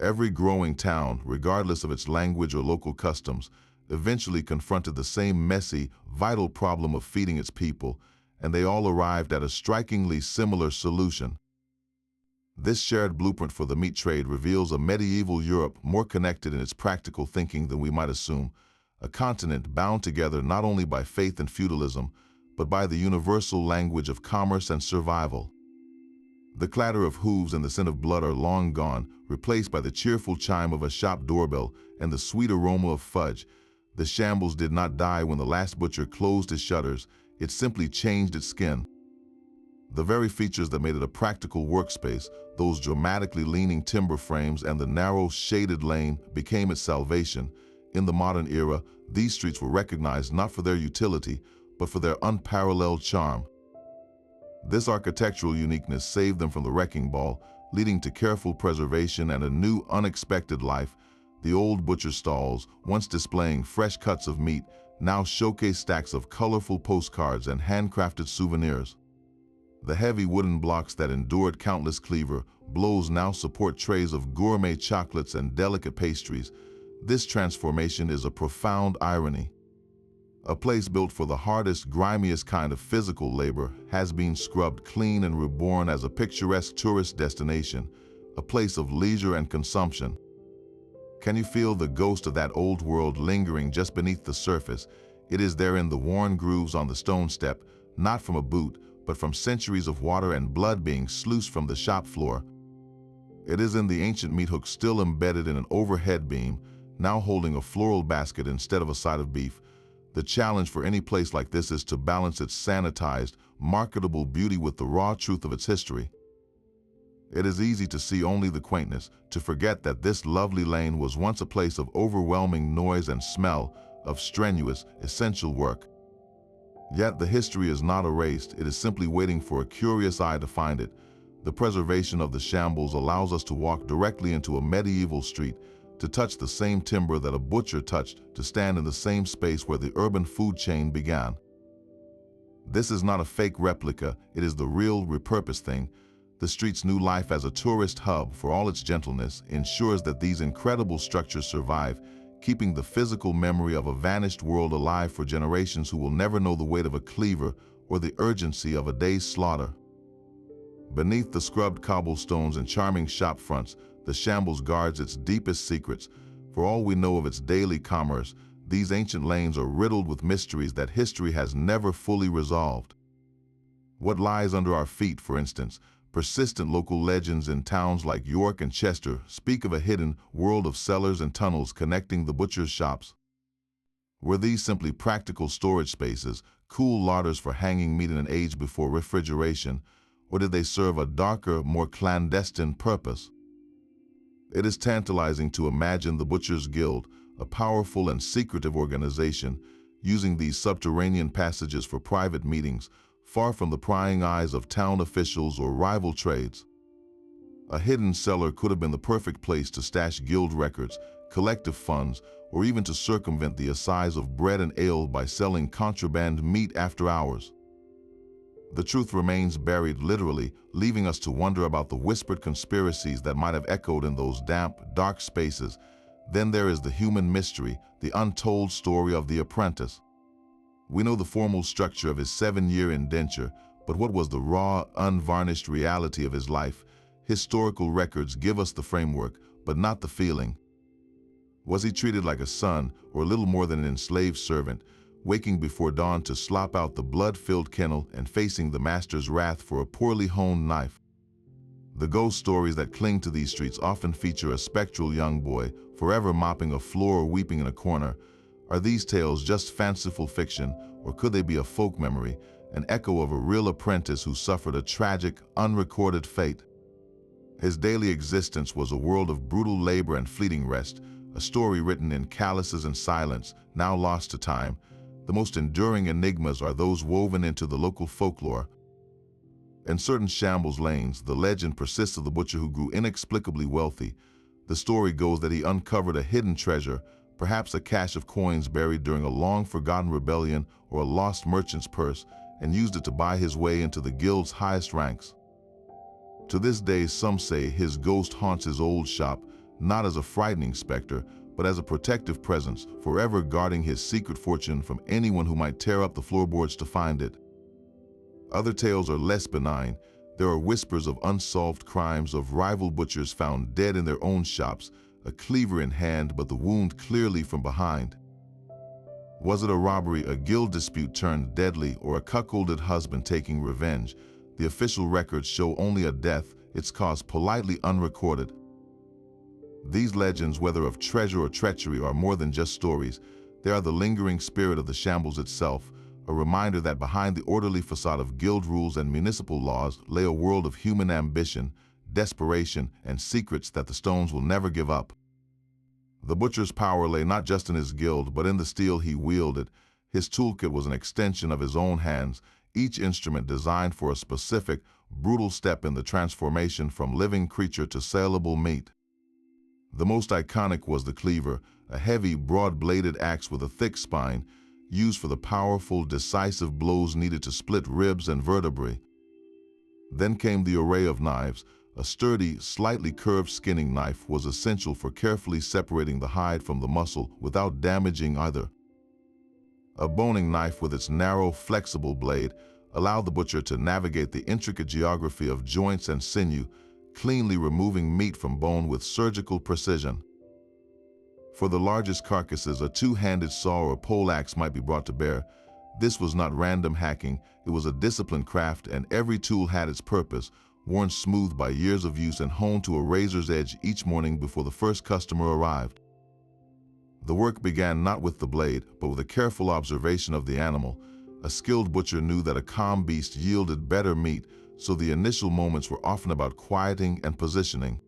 Every growing town, regardless of its language or local customs, eventually confronted the same messy, vital problem of feeding its people, and they all arrived at a strikingly similar solution. This shared blueprint for the meat trade reveals a medieval Europe more connected in its practical thinking than we might assume, a continent bound together not only by faith and feudalism, but by the universal language of commerce and survival. The clatter of hooves and the scent of blood are long gone, replaced by the cheerful chime of a shop doorbell and the sweet aroma of fudge. The Shambles did not die when the last butcher closed his shutters, it simply changed its skin. The very features that made it a practical workspace, those dramatically leaning timber frames and the narrow, shaded lane, became its salvation. In the modern era, these streets were recognized not for their utility, but for their unparalleled charm. This architectural uniqueness saved them from the wrecking ball, leading to careful preservation and a new, unexpected life. The old butcher stalls, once displaying fresh cuts of meat, now showcase stacks of colorful postcards and handcrafted souvenirs. The heavy wooden blocks that endured countless cleaver blows now support trays of gourmet chocolates and delicate pastries. This transformation is a profound irony. A place built for the hardest, grimiest kind of physical labor has been scrubbed clean and reborn as a picturesque tourist destination, a place of leisure and consumption. Can you feel the ghost of that old world lingering just beneath the surface? It is there in the worn grooves on the stone step, not from a boot, but from centuries of water and blood being sluiced from the shop floor. It is in the ancient meat hook still embedded in an overhead beam, now holding a floral basket instead of a side of beef. The challenge for any place like this is to balance its sanitized, marketable beauty with the raw truth of its history. It is easy to see only the quaintness, to forget that this lovely lane was once a place of overwhelming noise and smell, of strenuous, essential work. Yet the history is not erased, it is simply waiting for a curious eye to find it. The preservation of the Shambles allows us to walk directly into a medieval street, to touch the same timber that a butcher touched, to stand in the same space where the urban food chain began. This is not a fake replica, it is the real, repurposed thing. The street's new life as a tourist hub, for all its gentleness, ensures that these incredible structures survive, keeping the physical memory of a vanished world alive for generations who will never know the weight of a cleaver or the urgency of a day's slaughter. Beneath the scrubbed cobblestones and charming shop fronts, the Shambles guards its deepest secrets. For all we know of its daily commerce, these ancient lanes are riddled with mysteries that history has never fully resolved. What lies under our feet, for instance? Persistent local legends in towns like York and Chester speak of a hidden world of cellars and tunnels connecting the butcher's shops. Were these simply practical storage spaces, cool larders for hanging meat in an age before refrigeration, or did they serve a darker, more clandestine purpose? It is tantalizing to imagine the Butchers' Guild, a powerful and secretive organization, using these subterranean passages for private meetings, far from the prying eyes of town officials or rival trades. A hidden cellar could have been the perfect place to stash guild records, collective funds, or even to circumvent the assize of bread and ale by selling contraband meat after hours. The truth remains buried literally, leaving us to wonder about the whispered conspiracies that might have echoed in those damp, dark spaces. Then there is the human mystery, the untold story of the apprentice. We know the formal structure of his 7-year indenture, but what was the raw, unvarnished reality of his life? Historical records give us the framework, but not the feeling. Was he treated like a son, or little more than an enslaved servant, waking before dawn to slop out the blood-filled kennel and facing the master's wrath for a poorly honed knife? The ghost stories that cling to these streets often feature a spectral young boy, forever mopping a floor or weeping in a corner. Are these tales just fanciful fiction, or could they be a folk memory, an echo of a real apprentice who suffered a tragic, unrecorded fate? His daily existence was a world of brutal labor and fleeting rest, a story written in calluses and silence, now lost to time. The most enduring enigmas are those woven into the local folklore. In certain Shambles lanes, the legend persists of the butcher who grew inexplicably wealthy. The story goes that he uncovered a hidden treasure, perhaps a cache of coins buried during a long-forgotten rebellion or a lost merchant's purse, and used it to buy his way into the guild's highest ranks. To this day, some say his ghost haunts his old shop, not as a frightening specter, but as a protective presence, forever guarding his secret fortune from anyone who might tear up the floorboards to find it. Other tales are less benign. There are whispers of unsolved crimes, of rival butchers found dead in their own shops, a cleaver in hand but the wound clearly from behind. Was it a robbery, a guild dispute turned deadly, or a cuckolded husband taking revenge? The official records show only a death, its cause politely unrecorded. These legends, whether of treasure or treachery, are more than just stories. They are the lingering spirit of the shambles itself, a reminder that behind the orderly facade of guild rules and municipal laws lay a world of human ambition, desperation, and secrets that the stones will never give up. The butcher's power lay not just in his guild, but in the steel he wielded. His toolkit was an extension of his own hands, each instrument designed for a specific, brutal step in the transformation from living creature to saleable meat. The most iconic was the cleaver, a heavy, broad-bladed axe with a thick spine, used for the powerful, decisive blows needed to split ribs and vertebrae. Then came the array of knives. A sturdy, slightly curved skinning knife was essential for carefully separating the hide from the muscle without damaging either. A boning knife with its narrow, flexible blade allowed the butcher to navigate the intricate geography of joints and sinew, cleanly removing meat from bone with surgical precision. For the largest carcasses, a two-handed saw or poleaxe might be brought to bear. This was not random hacking, it was a disciplined craft, and every tool had its purpose, worn smooth by years of use and honed to a razor's edge each morning before the first customer arrived. The work began not with the blade, but with a careful observation of the animal. A skilled butcher knew that a calm beast yielded better meat, so the initial moments were often about quieting and positioning.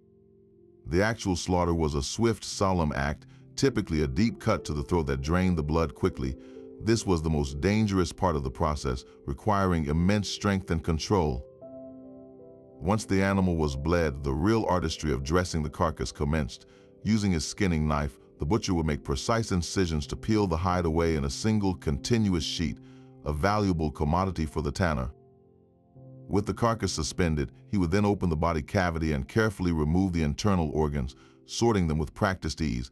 The actual slaughter was a swift, solemn act, typically a deep cut to the throat that drained the blood quickly. This was the most dangerous part of the process, requiring immense strength and control. Once the animal was bled, the real artistry of dressing the carcass commenced. Using his skinning knife, the butcher would make precise incisions to peel the hide away in a single, continuous sheet, a valuable commodity for the tanner. With the carcass suspended, he would then open the body cavity and carefully remove the internal organs, sorting them with practiced ease.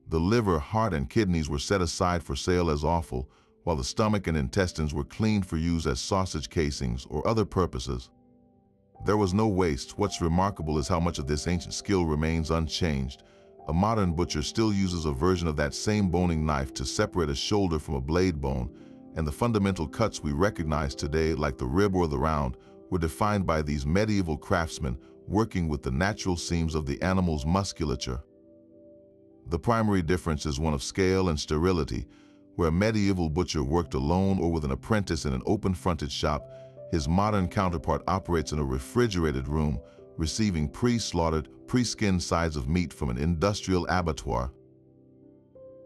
The liver, heart, and kidneys were set aside for sale as offal, while the stomach and intestines were cleaned for use as sausage casings or other purposes. There was no waste. What's remarkable is how much of this ancient skill remains unchanged. A modern butcher still uses a version of that same boning knife to separate a shoulder from a blade bone, and the fundamental cuts we recognize today, like the rib or the round, were defined by these medieval craftsmen working with the natural seams of the animal's musculature. The primary difference is one of scale and sterility. Where a medieval butcher worked alone or with an apprentice in an open-fronted shop, his modern counterpart operates in a refrigerated room, receiving pre-slaughtered, pre-skinned sides of meat from an industrial abattoir.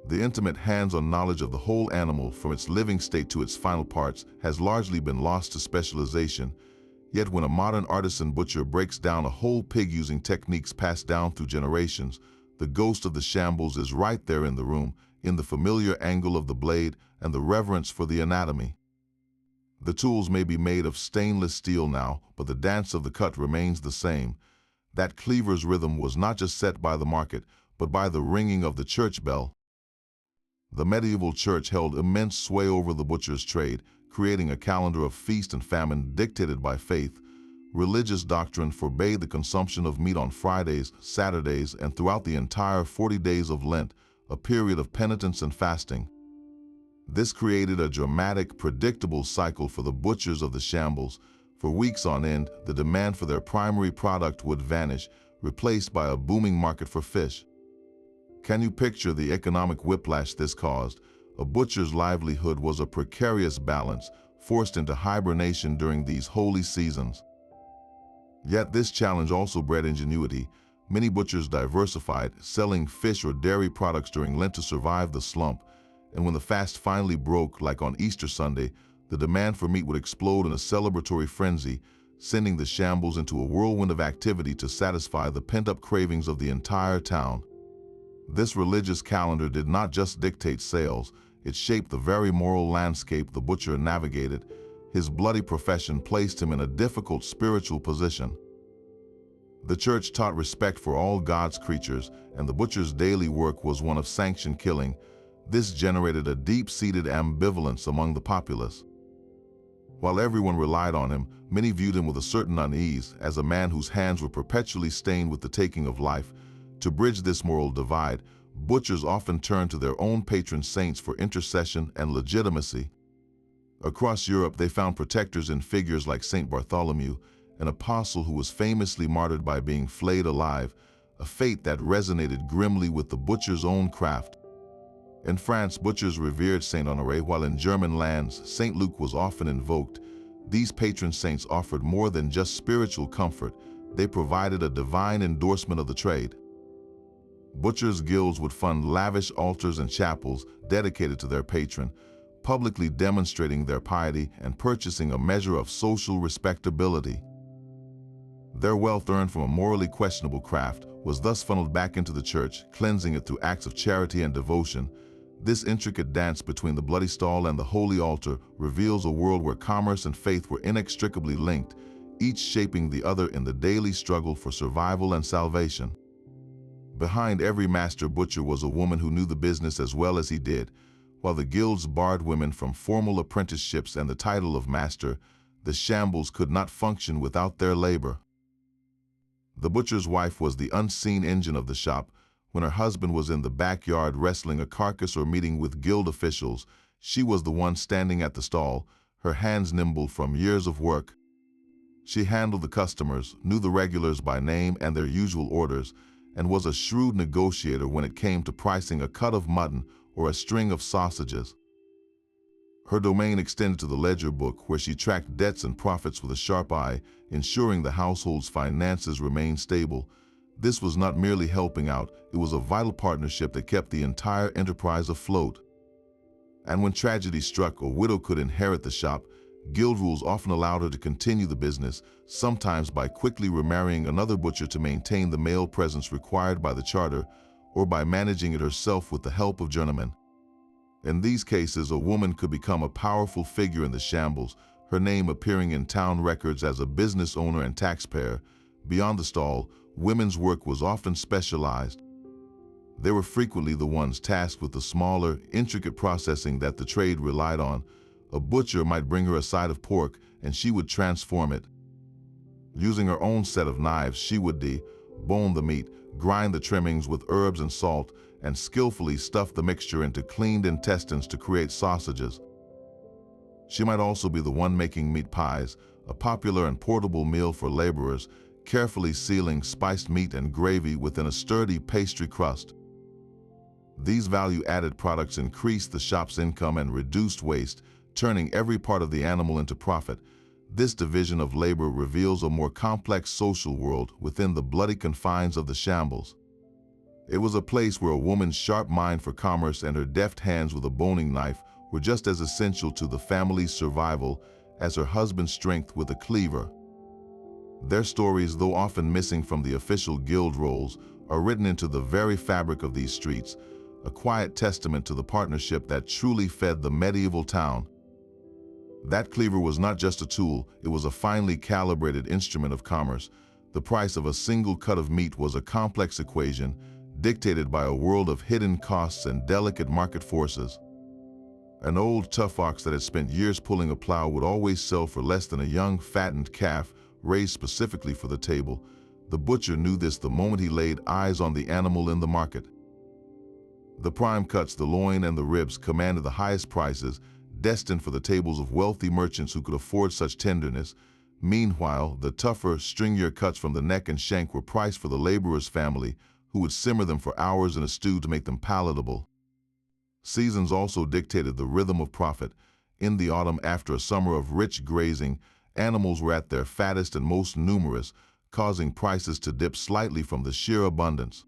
The intimate hands-on knowledge of the whole animal, from its living state to its final parts, has largely been lost to specialization. Yet when a modern artisan butcher breaks down a whole pig using techniques passed down through generations, the ghost of the shambles is right there in the room, in the familiar angle of the blade and the reverence for the anatomy. The tools may be made of stainless steel now, but the dance of the cut remains the same. That cleaver's rhythm was not just set by the market, but by the ringing of the church bell. The medieval church held immense sway over the butcher's trade, creating a calendar of feast and famine dictated by faith. Religious doctrine forbade the consumption of meat on Fridays, Saturdays, and throughout the entire 40 days of Lent, a period of penitence and fasting. This created a dramatic, predictable cycle for the butchers of the shambles. For weeks on end, the demand for their primary product would vanish, replaced by a booming market for fish. Can you picture the economic whiplash this caused? A butcher's livelihood was a precarious balance, forced into hibernation during these holy seasons. Yet this challenge also bred ingenuity. Many butchers diversified, selling fish or dairy products during Lent to survive the slump. And when the fast finally broke, like on Easter Sunday, the demand for meat would explode in a celebratory frenzy, sending the shambles into a whirlwind of activity to satisfy the pent-up cravings of the entire town. This religious calendar did not just dictate sales, it shaped the very moral landscape the butcher navigated. His bloody profession placed him in a difficult spiritual position. The church taught respect for all God's creatures, and the butcher's daily work was one of sanctioned killing. This generated a deep-seated ambivalence among the populace. While everyone relied on him, many viewed him with a certain unease, as a man whose hands were perpetually stained with the taking of life. To bridge this moral divide, butchers often turned to their own patron saints for intercession and legitimacy. Across Europe, they found protectors in figures like Saint Bartholomew, an apostle who was famously martyred by being flayed alive, a fate that resonated grimly with the butcher's own craft. In France, butchers revered Saint Honoré, while in German lands, Saint Luke was often invoked. These patron saints offered more than just spiritual comfort, they provided a divine endorsement of the trade. Butchers' guilds would fund lavish altars and chapels dedicated to their patron, publicly demonstrating their piety and purchasing a measure of social respectability. Their wealth earned from a morally questionable craft was thus funneled back into the church, cleansing it through acts of charity and devotion. This intricate dance between the bloody stall and the holy altar reveals a world where commerce and faith were inextricably linked, each shaping the other in the daily struggle for survival and salvation. Behind every master butcher was a woman who knew the business as well as he did. While the guilds barred women from formal apprenticeships and the title of master, the Shambles could not function without their labor. The butcher's wife was the unseen engine of the shop. When her husband was in the backyard wrestling a carcass or meeting with guild officials, she was the one standing at the stall, her hands nimble from years of work. She handled the customers, knew the regulars by name and their usual orders, and was a shrewd negotiator when it came to pricing a cut of mutton or a string of sausages. Her domain extended to the ledger book, where she tracked debts and profits with a sharp eye, ensuring the household's finances remained stable. This was not merely helping out, it was a vital partnership that kept the entire enterprise afloat. And when tragedy struck, a widow could inherit the shop. Guild rules often allowed her to continue the business, sometimes by quickly remarrying another butcher to maintain the male presence required by the charter, or by managing it herself with the help of journeymen. In these cases, a woman could become a powerful figure in the Shambles, her name appearing in town records as a business owner and taxpayer. Beyond the stall, women's work was often specialized. They were frequently the ones tasked with the smaller, intricate processing that the trade relied on. A butcher might bring her a side of pork, and she would transform it. Using her own set of knives, she would debone the meat, grind the trimmings with herbs and salt, and skillfully stuff the mixture into cleaned intestines to create sausages. She might also be the one making meat pies, a popular and portable meal for laborers, carefully sealing spiced meat and gravy within a sturdy pastry crust. These value-added products increased the shop's income and reduced waste, turning every part of the animal into profit. This division of labor reveals a more complex social world within the bloody confines of the Shambles. It was a place where a woman's sharp mind for commerce and her deft hands with a boning knife were just as essential to the family's survival as her husband's strength with a cleaver. Their stories, though often missing from the official guild rolls, are written into the very fabric of these streets, a quiet testament to the partnership that truly fed the medieval town. That cleaver was not just a tool, it was a finely calibrated instrument of commerce. The price of a single cut of meat was a complex equation, dictated by a world of hidden costs and delicate market forces. An old tough ox that had spent years pulling a plow would always sell for less than a young, fattened calf raised specifically for the table. The butcher knew this the moment he laid eyes on the animal in the market. The prime cuts, the loin and the ribs, commanded the highest prices, destined for the tables of wealthy merchants who could afford such tenderness. Meanwhile, the tougher, stringier cuts from the neck and shank were priced for the laborer's family, who would simmer them for hours in a stew to make them palatable. Seasons also dictated the rhythm of profit. In the autumn, after a summer of rich grazing, animals were at their fattest and most numerous, causing prices to dip slightly from the sheer abundance.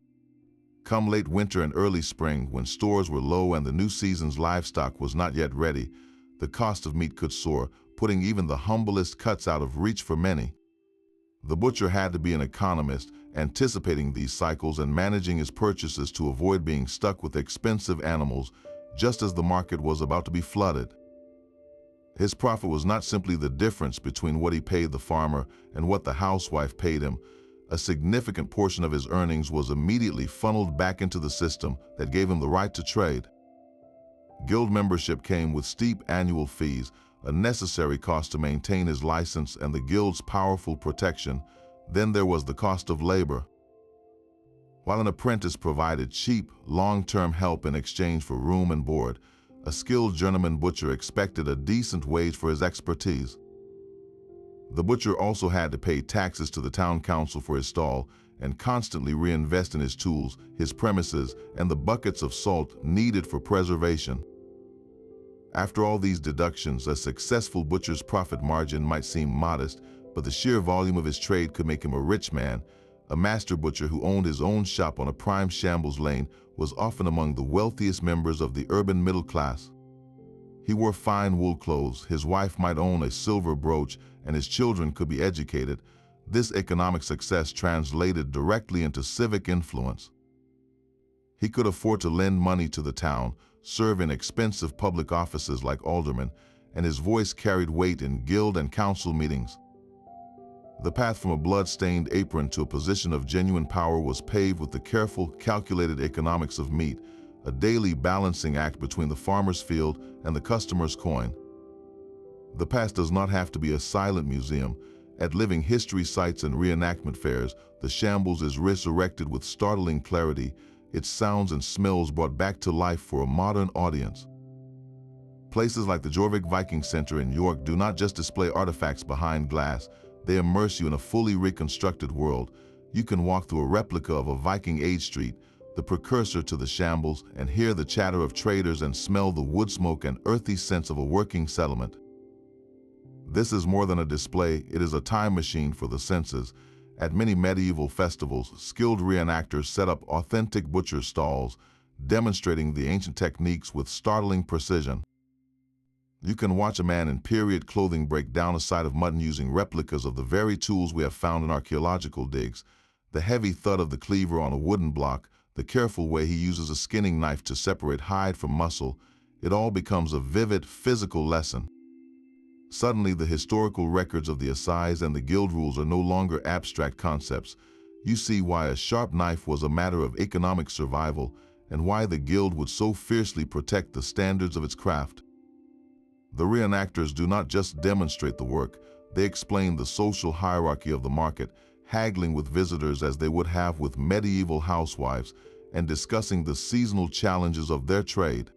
Come late winter and early spring, when stores were low and the new season's livestock was not yet ready, the cost of meat could soar, putting even the humblest cuts out of reach for many. The butcher had to be an economist, anticipating these cycles and managing his purchases to avoid being stuck with expensive animals just as the market was about to be flooded. His profit was not simply the difference between what he paid the farmer and what the housewife paid him. A significant portion of his earnings was immediately funneled back into the system that gave him the right to trade. Guild membership came with steep annual fees, a necessary cost to maintain his license and the guild's powerful protection. Then there was the cost of labor. While an apprentice provided cheap, long-term help in exchange for room and board, A skilled journeyman butcher expected a decent wage for his expertise. The butcher also had to pay taxes to the town council for his stall and constantly reinvest in his tools, his premises, and the buckets of salt needed for preservation. After all these deductions, a successful butcher's profit margin might seem modest, but the sheer volume of his trade could make him a rich man. A master butcher who owned his own shop on a prime Shambles lane was often among the wealthiest members of the urban middle class. He wore fine wool clothes, his wife might own a silver brooch, and his children could be educated. This economic success translated directly into civic influence. He could afford to lend money to the town, serve in expensive public offices like aldermen, and his voice carried weight in guild and council meetings. The path from a blood-stained apron to a position of genuine power was paved with the careful, calculated economics of meat, a daily balancing act between the farmer's field and the customer's coin. The past does not have to be a silent museum. At living history sites and reenactment fairs, the Shambles is resurrected with startling clarity, its sounds and smells brought back to life for a modern audience. Places like the Jorvik Viking Center in York do not just display artifacts behind glass, they immerse you in a fully reconstructed world. You can walk through a replica of a Viking Age street, the precursor to the Shambles, and hear the chatter of traders and smell the wood smoke and earthy sense of a working settlement. This is more than a display, it is a time machine for the senses. At many medieval festivals, skilled reenactors set up authentic butcher stalls, demonstrating the ancient techniques with startling precision. You can watch a man in period clothing break down a side of mutton using replicas of the very tools we have found in archaeological digs. The heavy thud of the cleaver on a wooden block, the careful way he uses a skinning knife to separate hide from muscle, it all becomes a vivid physical lesson. Suddenly, the historical records of the assize and the guild rules are no longer abstract concepts. You see why a sharp knife was a matter of economic survival and why the guild would so fiercely protect the standards of its craft. The reenactors do not just demonstrate the work, they explain the social hierarchy of the market, haggling with visitors as they would have with medieval housewives, and discussing the seasonal challenges of their trade.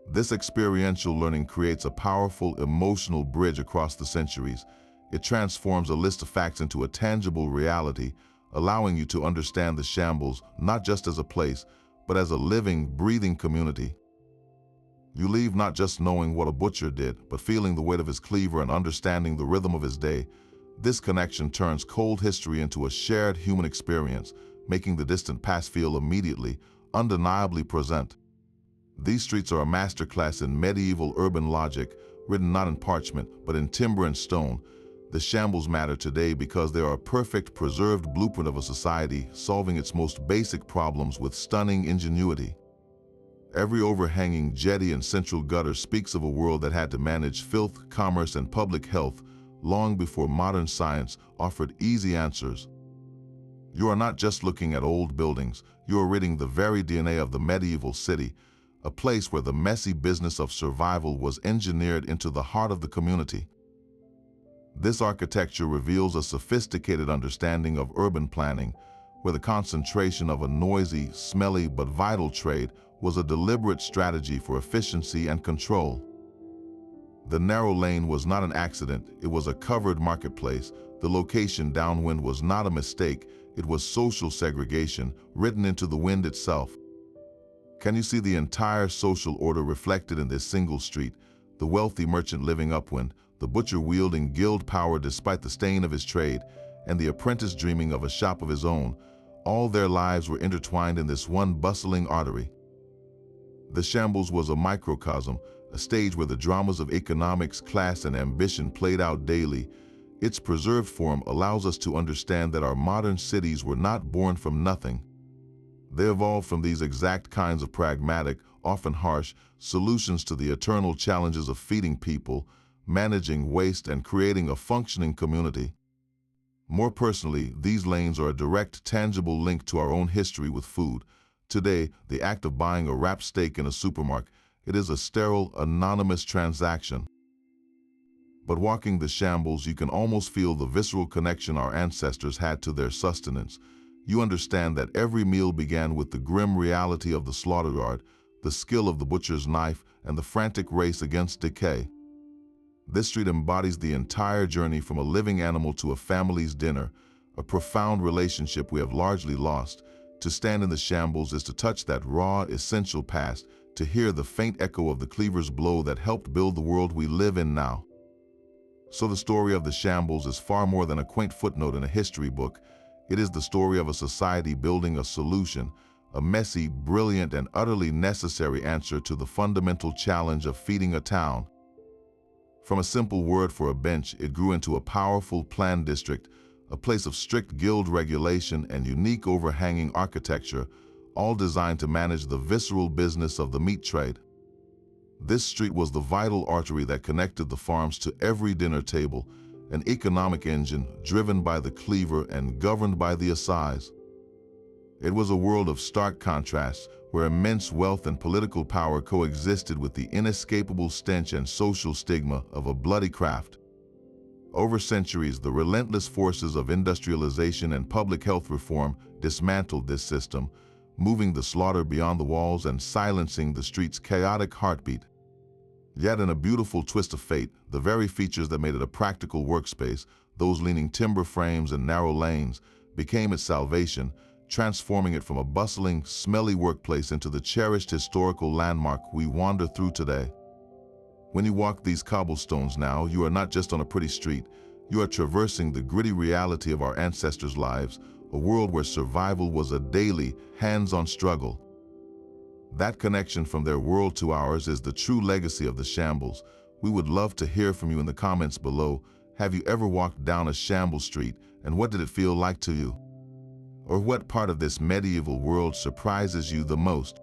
This experiential learning creates a powerful emotional bridge across the centuries. It transforms a list of facts into a tangible reality, allowing you to understand the Shambles not just as a place, but as a living, breathing community. You leave not just knowing what a butcher did, but feeling the weight of his cleaver and understanding the rhythm of his day. This connection turns cold history into a shared human experience, making the distant past feel immediately, undeniably present. These streets are a masterclass in medieval urban logic, written not in parchment, but in timber and stone. The Shambles matter today because they are a perfect, preserved blueprint of a society solving its most basic problems with stunning ingenuity. Every overhanging jetty and central gutter speaks of a world that had to manage filth, commerce, and public health long before modern science offered easy answers. You are not just looking at old buildings, you are reading the very DNA of the medieval city, a place where the messy business of survival was engineered into the heart of the community. This architecture reveals a sophisticated understanding of urban planning, where the concentration of a noisy, smelly, but vital trade was a deliberate strategy for efficiency and control. The narrow lane was not an accident, it was a covered marketplace. The location downwind was not a mistake, it was social segregation written into the wind itself. Can you see the entire social order reflected in this single street? The wealthy merchant living upwind, the butcher wielding guild power despite the stain of his trade, and the apprentice dreaming of a shop of his own. All their lives were intertwined in this one bustling artery. The Shambles was a microcosm, a stage where the dramas of economics, class, and ambition played out daily. Its preserved form allows us to understand that our modern cities were not born from nothing. They evolved from these exact kinds of pragmatic, often harsh, solutions to the eternal challenges of feeding people, managing waste, and creating a functioning community. More personally, these lanes are a direct, tangible link to our own history with food. Today, the act of buying a wrapped steak in a supermarket, it is a sterile, anonymous transaction. But walking the Shambles, you can almost feel the visceral connection our ancestors had to their sustenance. You understand that every meal began with the grim reality of the slaughter yard, the skill of the butcher's knife, and the frantic race against decay. This street embodies the entire journey from a living animal to a family's dinner, a profound relationship we have largely lost. To stand in the Shambles is to touch that raw, essential past, to hear the faint echo of the cleaver's blow that helped build the world we live in now. So the story of the Shambles is far more than a quaint footnote in a history book. It is the story of a society building a solution, a messy, brilliant, and utterly necessary answer to the fundamental challenge of feeding a town. From a simple word for a bench, it grew into a powerful planned district, a place of strict guild regulation and unique overhanging architecture, all designed to manage the visceral business of the meat trade. This street was the vital artery that connected the farms to every dinner table, an economic engine driven by the cleaver and governed by the assize. It was a world of stark contrasts, where immense wealth and political power coexisted with the inescapable stench and social stigma of a bloody craft. Over centuries, the relentless forces of industrialization and public health reform dismantled this system, moving the slaughter beyond the walls and silencing the street's chaotic heartbeat. Yet in a beautiful twist of fate, the very features that made it a practical workspace, those leaning timber frames and narrow lanes, became its salvation, transforming it from a bustling, smelly workplace into the cherished historical landmark we wander through today. When you walk these cobblestones now, you are not just on a pretty street, you are traversing the gritty reality of our ancestors' lives, a world where survival was a daily, hands-on struggle. That connection from their world to ours is the true legacy of the Shambles. We would love to hear from you in the comments below. Have you ever walked down a shambles street, and what did it feel like to you? Or what part of this medieval world surprises you the most?